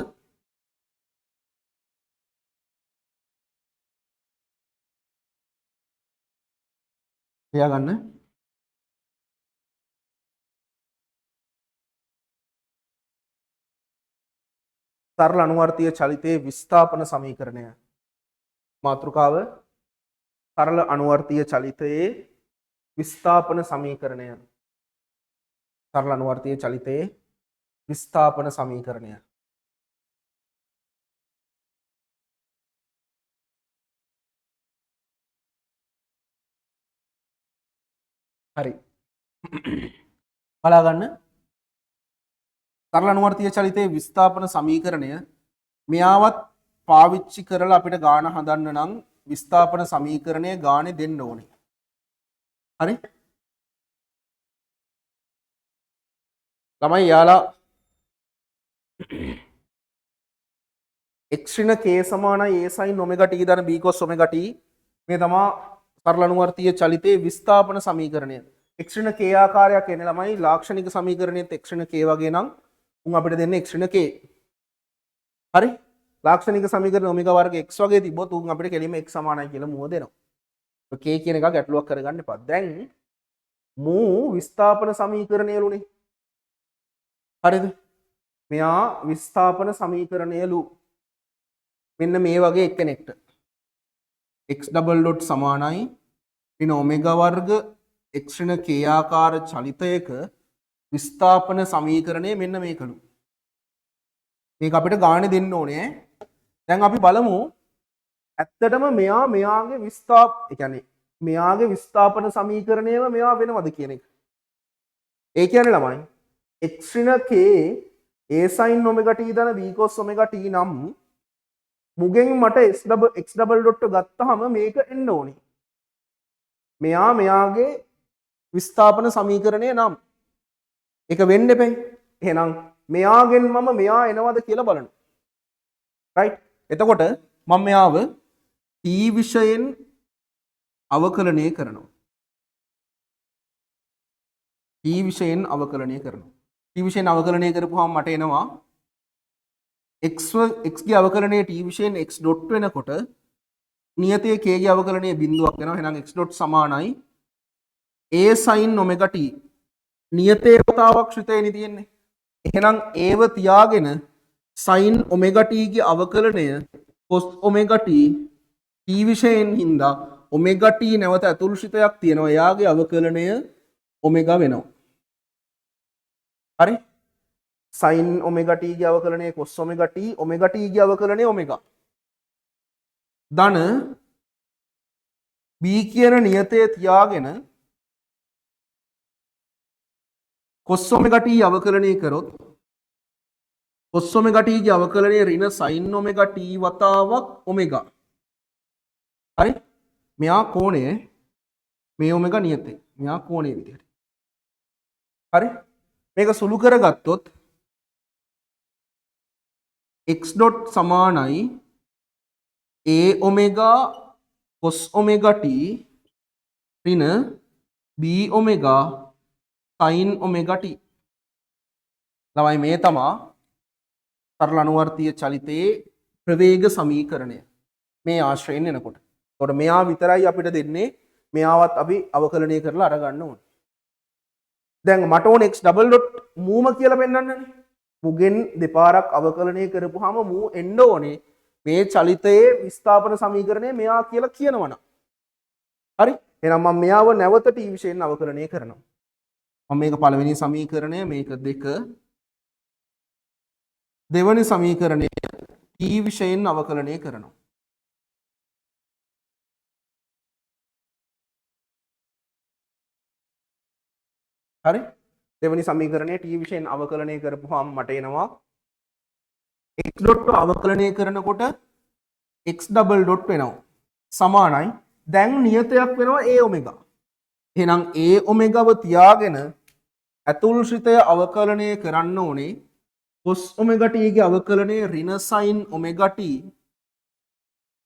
ලියා ගන්න. සරල අනුවර්තීය චලිතයේ විස්ථාපන සමීකරණය. මාතෘකාව සරල අනුවර්තීය චලිතයේ විස්ථාපන සමීකරණය. සරල අනුවර්තීය චලිතයේ විස්ථාපන සමීකරණය. හරි. බලා ගන්න. සරල අනුවර්තීය චලිතයේ විස්ථාපන සමීකරණය මෙයාවත් පාවිච්චි කරලා අපිට ගාන හදන්න නම් විස්ථාපන සමීකරණය ගානේ දෙන්න ඕනේ. හරි? ළමයි යාලා x ඍණ k සමානයි a sin omega t ධන b cos omega t මේ තමයි සරල අනුවර්තීය චලිතයේ විස්ථාපන සමීකරණය. x ඍණ k ආකාරයක් එන්නේ ළමයි ලාක්ෂණික සමීකරණයේත් x ඍණ k වගේ නම් උන් අපිට දෙන්නේ x ඍණ k. හරි? ලාක්ෂණික සමීකරණ ඔමෙගා වර්ග x වගේ තිබ්බොත් උන් අපිට කෙලින්ම x සමානයි කියලා මුව දෙනවා. k කියන එක ගැටලුවක් කරගන්න එපා. දැන් මූ විස්ථාපන සමීකරණයලුනේ. හරිද? මෙයා විස්ථාපන සමීකරණයලු. මෙන්න මේ වගේ එක්කෙනෙක්ට x ඩබල් ඩොට් සමානයි ඍණ ඔමෙගා වර්ග x ඍණ k ආකාර චලිතයක විස්ථාපන සමීකරණය මෙන්න මේකලු. මේක අපිට ගානේ දෙන්න ඕනේ. දැන් අපි බලමු ඇත්තටම මෙයාගේ මෙයාගේ විස්ථාපන සමීකරණයම මෙයා වෙනවද කියන එක. ඒ කියන්නේ ළමයි x ඍණ k a sin omega t ධන b cos omega t නම් මුගෙන් මට x ඩබල් ඩොට් ගත්තාම මේක එන්න ඕනේ. මෙයාගේ විස්ථාපන සමීකරණය නම් ඒක වෙන්න එපේ. එහෙනම් මෙයාගෙන් මම මෙයා එනවද කියලා බලනවා. රයිට්? එතකොට මම මෙයාව t විෂයෙන් අවකලනය කරනවා. t විෂයෙන් අවකලනය කරනවා. t විෂයෙන් අවකලනය කරපුවාම මට එනවා x ගේ අවකලනය t විෂයෙන් x ඩොට් වෙනකොට නියතයේ k ගේ අවකලනය බිඳුවක් වෙනවා. එහෙනම් x ඩොට් සමානයි a sin omega t. නියතයේ වතාවක්ෂිතයනේ තියෙන්නේ. එහෙනම් ඒව තියාගෙන sin omega t ගේ අවකලනය cos omega t t විෂයෙන් හින්දා omega t නැවත ඇතුල්ශිතයක් තියෙනවා. එයාගේ අවකලනය omega වෙනවා. හරි? sin omega t ගේ අවකලනය cos omega t ගේ අවකලනය omega. ධන b කියන නියතය තියාගෙන cos omega t අවකලනය කරොත් cos omega t ගේ අවකලනය ඍණ sin omega t වතාවක් omega. හරි? මෙයා කෝණය මේ omega නියතේ. මෙයා කෝණය විදිහට. හරි? මේක සුළු කරගත්තොත් x dot සමානයි a omega cos omega t ඍණ b omega sin omega t. ළමයි මේ තමයි සරල අනුවර්තීය චලිතයේ ප්‍රවේග සමීකරණය. මේ ආශ්‍රයෙන් එනකොට. එතකොට මෙයා විතරයි අපිට දෙන්නේ. මෙයාවත් අපි අවකලනය කරලා අරගන්න ඕනේ. දැන් මට ඕන x ඩබල් ඩොට් මූම කියලා පෙන්වන්නනේ. මුගෙන් දෙපාරක් අවකලනය කරපුවාම මූ එන්න ඕනේ මේ චලිතයේ විස්ථාපන සමීකරණය මෙයා කියලා කියනවනම්. හරි? එහෙනම් මම මෙයාව නැවත t විෂයෙන් අවකලනය කරනවා. මම මේක පළවෙනි සමීකරණය, මේක 2. දෙවැනි සමීකරණය t විෂයෙන් අවකලනය කරනවා. හරි? දෙවැනි සමීකරණය t විෂයෙන් අවකලනය කරපුවාම මට එනවා x ඩොට් අවකලනය කරනකොට x ඩබල් ඩොට් වෙනවා. සමානයි දැන් නියතයක් වෙනවා a omega. එහෙනම් a omega ව තියාගෙන ඇතුල්ශිතය අවකලනය කරන්න ඕනේ cos omega t ගේ අවකලනය ඍණ sin omega t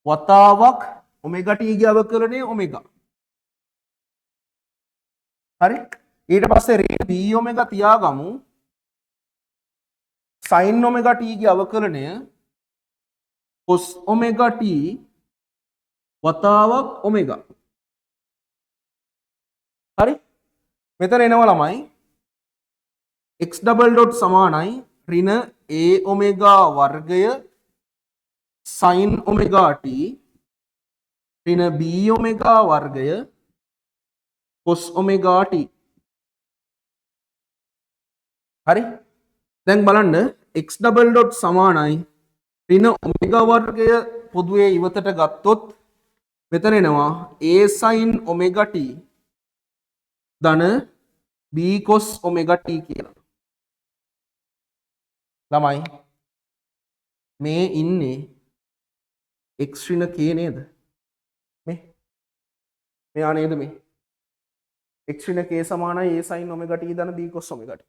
වතාවක් omega t ගේ අවකලනය omega. හරි ඊට පස්සේ ඍණ b ඔමෙගා තියාගමු sin ඔමෙගා t ගේ අවකලනය cos ඔමෙගා t වතාවක් ඔමෙගා හරි මෙතන එනවා ළමයි x double dot සමානයි ඍණ a ඔමෙගා වර්ගය sin ඔමෙගා t ඍණ b ඔමෙගා වර්ගය cos ඔමෙගා t හරි දැන් බලන්න x double dot සමානයි ඍණ ඔමෙගා වර්ගය පොදුවේ ඉවතට ගත්තොත් මෙතන එනවා a sin ඔමෙගා t ධන b cos ඔමෙගා t කියලා ළමයි මේ ඉන්නේ x ඍණ k නේද මේ මෙයා නේද මේ x ඍණ k සමානයි a sin ඔමෙගා t ධන b cos ඔමෙගා t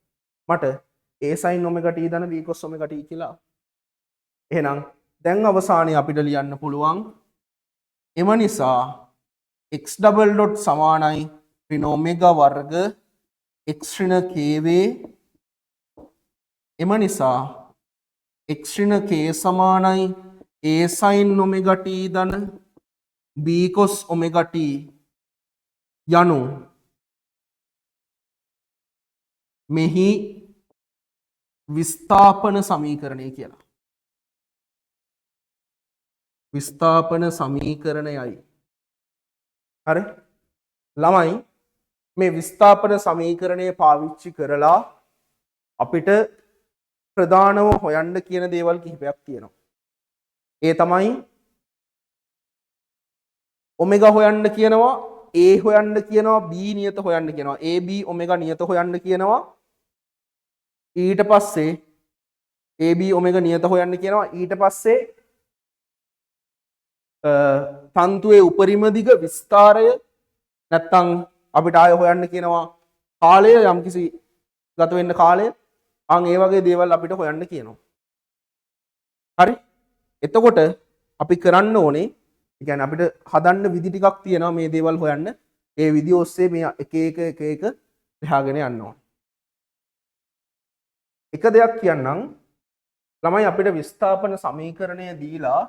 මට a sin ඔමෙගා t ධන b cos ඔමෙගා t කියලා එහෙනම් දැන් අවසානයේ අපිට ලියන්න පුළුවන් එම නිසා x double dot සමානයි ඍණ ඔමෙගා වර්ග x ඍණ k වේ එම නිසා x ඍණ k සමානයි a sin ඔමෙගා t ධන b cos ඔමෙගා t යනු මෙහි විස්ථාපන සමීකරණය කියලා විස්ථාපන සමීකරණයයි හරි ළමයි මේ විස්ථාපන සමීකරණය පාවිච්චි කරලා අපිට ප්‍රධානව හොයන්න කියන දේවල් කිහිපයක් තියෙනවා ඒ තමයි ඔමෙගා හොයන්න කියනවා a හොයන්න කියනවා b නියත හොයන්න කියනවා a b ඔමෙගා නියත හොයන්න කියනවා ඊට පස්සේ a b ඔමෙගා නියත හොයන්න කියනවා ඊට පස්සේ තන්තුවේ උපරිම දිග විස්තාරය නැත්තම් අපිට ආය හොයන්න කියනවා කාලය යම්කිසි ගත වෙන්න කාලය අන් ඒ වගේ දේවල් අපිට හොයන්න කියනවා හරි එතකොට අපි කරන්න ඕනේ ඒ කියන්නේ අපිට හදන්න විදි ටිකක් තියෙනවා මේ දේවල් හොයන්න ඒ විදි ඔස්සේ මේ එක එක ලියාගෙන යන්න ඕනේ එක දෙයක් කියන්නම් ළමයි අපිට විස්ථාපන සමීකරණය දීලා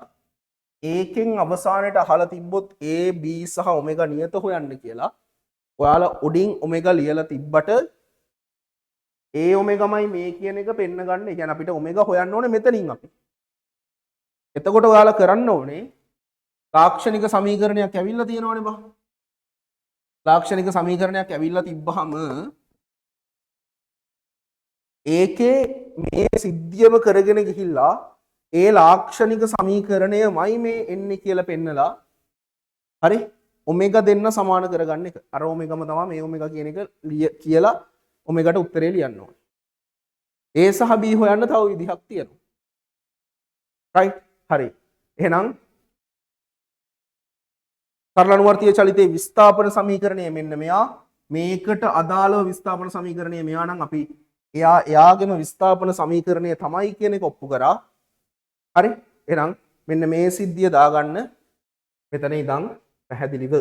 ඒකෙන් අවසානයට අහලා තිබ්බොත් a b සහ ඔමෙගා නියත හොයන්න කියලා ඔයාලා උඩින් ඔමෙගා ලියලා තිබ්බට a ඔමෙගාමයි මේ කියන එක පෙන්න ගන්න. ඒ කියන්නේ අපිට ඔමෙගා හොයන්න ඕනේ මෙතනින් අපි. එතකොට ඔයාලා කරන්න ඕනේ ලාක්ෂණික සමීකරණයක් ඇවිල්ලා තියෙනවනේ බා. ලාක්ෂණික සමීකරණයක් ඇවිල්ලා තිබ්බහම ඒකේ මේ සිද්ධියම කරගෙන ගිහිල්ලා ඒ ලාක්ෂණික සමීකරණයමයි මේ එන්නේ කියලා පෙන්නලා හරි ඔමෙගා දෙන්න සමාන කරගන්න එක. අර ඔමෙගාම තමයි මේ ඔමෙගා කියන එක කියලා ඔමෙගාට උත්තරේ ලියන්න ඕනේ. A සහ B හොයන්න තව විදිහක් තියෙනවා. රයිට්? හරි. එහෙනම් සරල අනුවර්තීය චලිතයේ විස්ථාපන සමීකරණය මෙන්න මෙයා. මේකට අදාළව විස්ථාපන සමීකරණය මෙයා නම් අපි එයාගේම විස්ථාපන සමීකරණය තමයි කියන එක ඔප්පු කරා. හරි එහෙනම් මෙන්න මේ සිද්ධිය දාගන්න මෙතන ඉඳන් පැහැදිලිව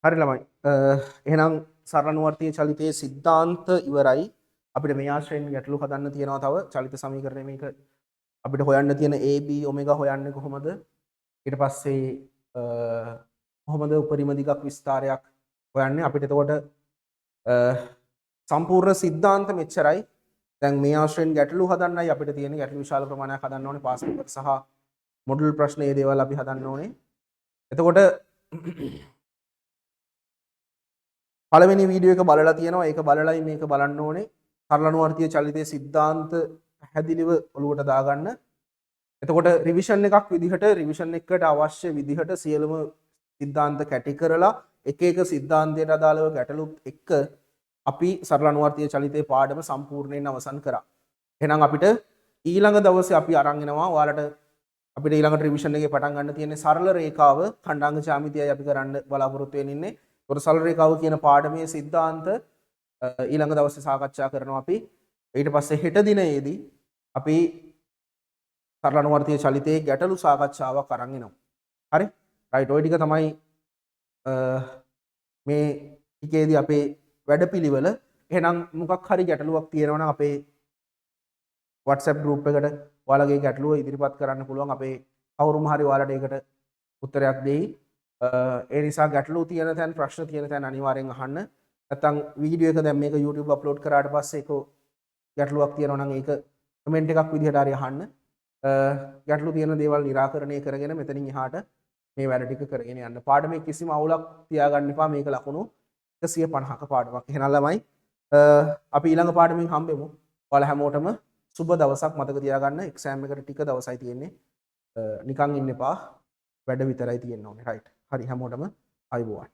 හරි ළමයි. එහෙනම් සරලනුවර්තීය චලිතයේ සිද්ධාන්ත ඉවරයි. අපිට මේ ආශ්‍රයෙන් ගැටලු හදන්න තියෙනවා තව චලිත සමීකරණය මේක අපිට හොයන්න තියෙන AB ඔමෙගා හොයන්නේ කොහොමද? ඊට පස්සේ කොහොමද උපරිම දිගක් විස්තරයක් හොයන්නේ? අපිට එතකොට සම්පූර්ණ සිද්ධාන්ත මෙච්චරයි. දැන් මේ ආශ්‍රයෙන් ගැටලු හදන්නයි අපිට තියෙන ගැටලු විශාල ප්‍රමාණයක් හදන්න ඕනේ පාස් පේපර් සහ මොඩල් ප්‍රශ්න මේ දේවල් අපි හදන්න ඕනේ. එතකොට පළවෙනි වීඩියෝ එක බලලා තියෙනවා. ඒක බලලයි මේක බලන්න ඕනේ. සරලනුවර්තීය චලිතයේ සිද්ධාන්ත පැහැදිලිව ඔලුවට දාගන්න. එතකොට රිවිෂන් එකක් විදිහට රිවිෂන් එකට අවශ්‍ය විදිහට සියලුම සිද්ධාන්ත කැටි කරලා එක එක සිද්ධාන්තයට අදාළව ගැටලුත් එක්ක අපි සරලනුවර්තීය චලිතයේ පාඩම සම්පූර්ණයෙන් අවසන් කරා. එහෙනම් අපිට ඊළඟ දවසේ අපි අරන් එනවා ඔයාලට අපිට ඊළඟට රිවිෂන් එකේ පටන් ගන්න තියෙන්නේ සරල රේඛාව ඛණ්ඩාංග ජ්‍යාමිතියයි අපි කරන්න බලාපොරොත්තු වෙන්නේ ඉන්නේ. ඒකට සරල රේඛාව කියන පාඩමේ සිද්ධාන්ත ඊළඟ දවසේ සාකච්ඡා කරනවා අපි. ඊට පස්සේ හෙට දිනයේදී අපි සරලනුවර්තීය චලිතයේ ගැටලු සාකච්ඡාවක් අරන් එනවා. හරි? රයිට් ඔය ටික තමයි මේ ටිකේදී අපේ වැඩපිළිවෙල. එහෙනම් මොකක් හරි ගැටලුවක් තියෙනවා නම් අපේ WhatsApp group එකට ඔයාලගේ ගැටලුව ඉදිරිපත් කරන්න පුළුවන්. අපේ කවුරුම හරි ඔයාලට ඒකට උත්තරයක් දෙයි. ඒ නිසා ගැටලු තියෙන තැන් ප්‍රශ්න තියෙන තැන් අනිවාර්යෙන් අහන්න. නැත්නම් වීඩියෝ එක දැන් මේක YouTube අප්ලෝඩ් කරාට පස්සේ ඒක ගැටලුවක් තියෙනවා නම් ඒක කමෙන්ට් එකක් විදිහට හරි අහන්න. ගැටලු තියෙන දේවල් निराකරණය කරගෙන මෙතනින් එහාට මේ වැඩ ටික කරගෙන යන්න. පාඩමේ කිසිම අවුලක් තියාගන්න එපා. මේක ලකුණු 150ක පාඩමක්. එහෙනම් ළමයි අපි ඊළඟ පාඩමෙන් හම්බෙමු. ඔයාලා හැමෝටම සුබ දවසක්. මතක තියාගන්න එක්සෑම් එකට ටික දවසයි තියෙන්නේ. නිකන් ඉන්න එපා. වැඩ විතරයි තියෙන්න ඕනේ. රයිට්. හරි හැමෝටම අයබෝවන්.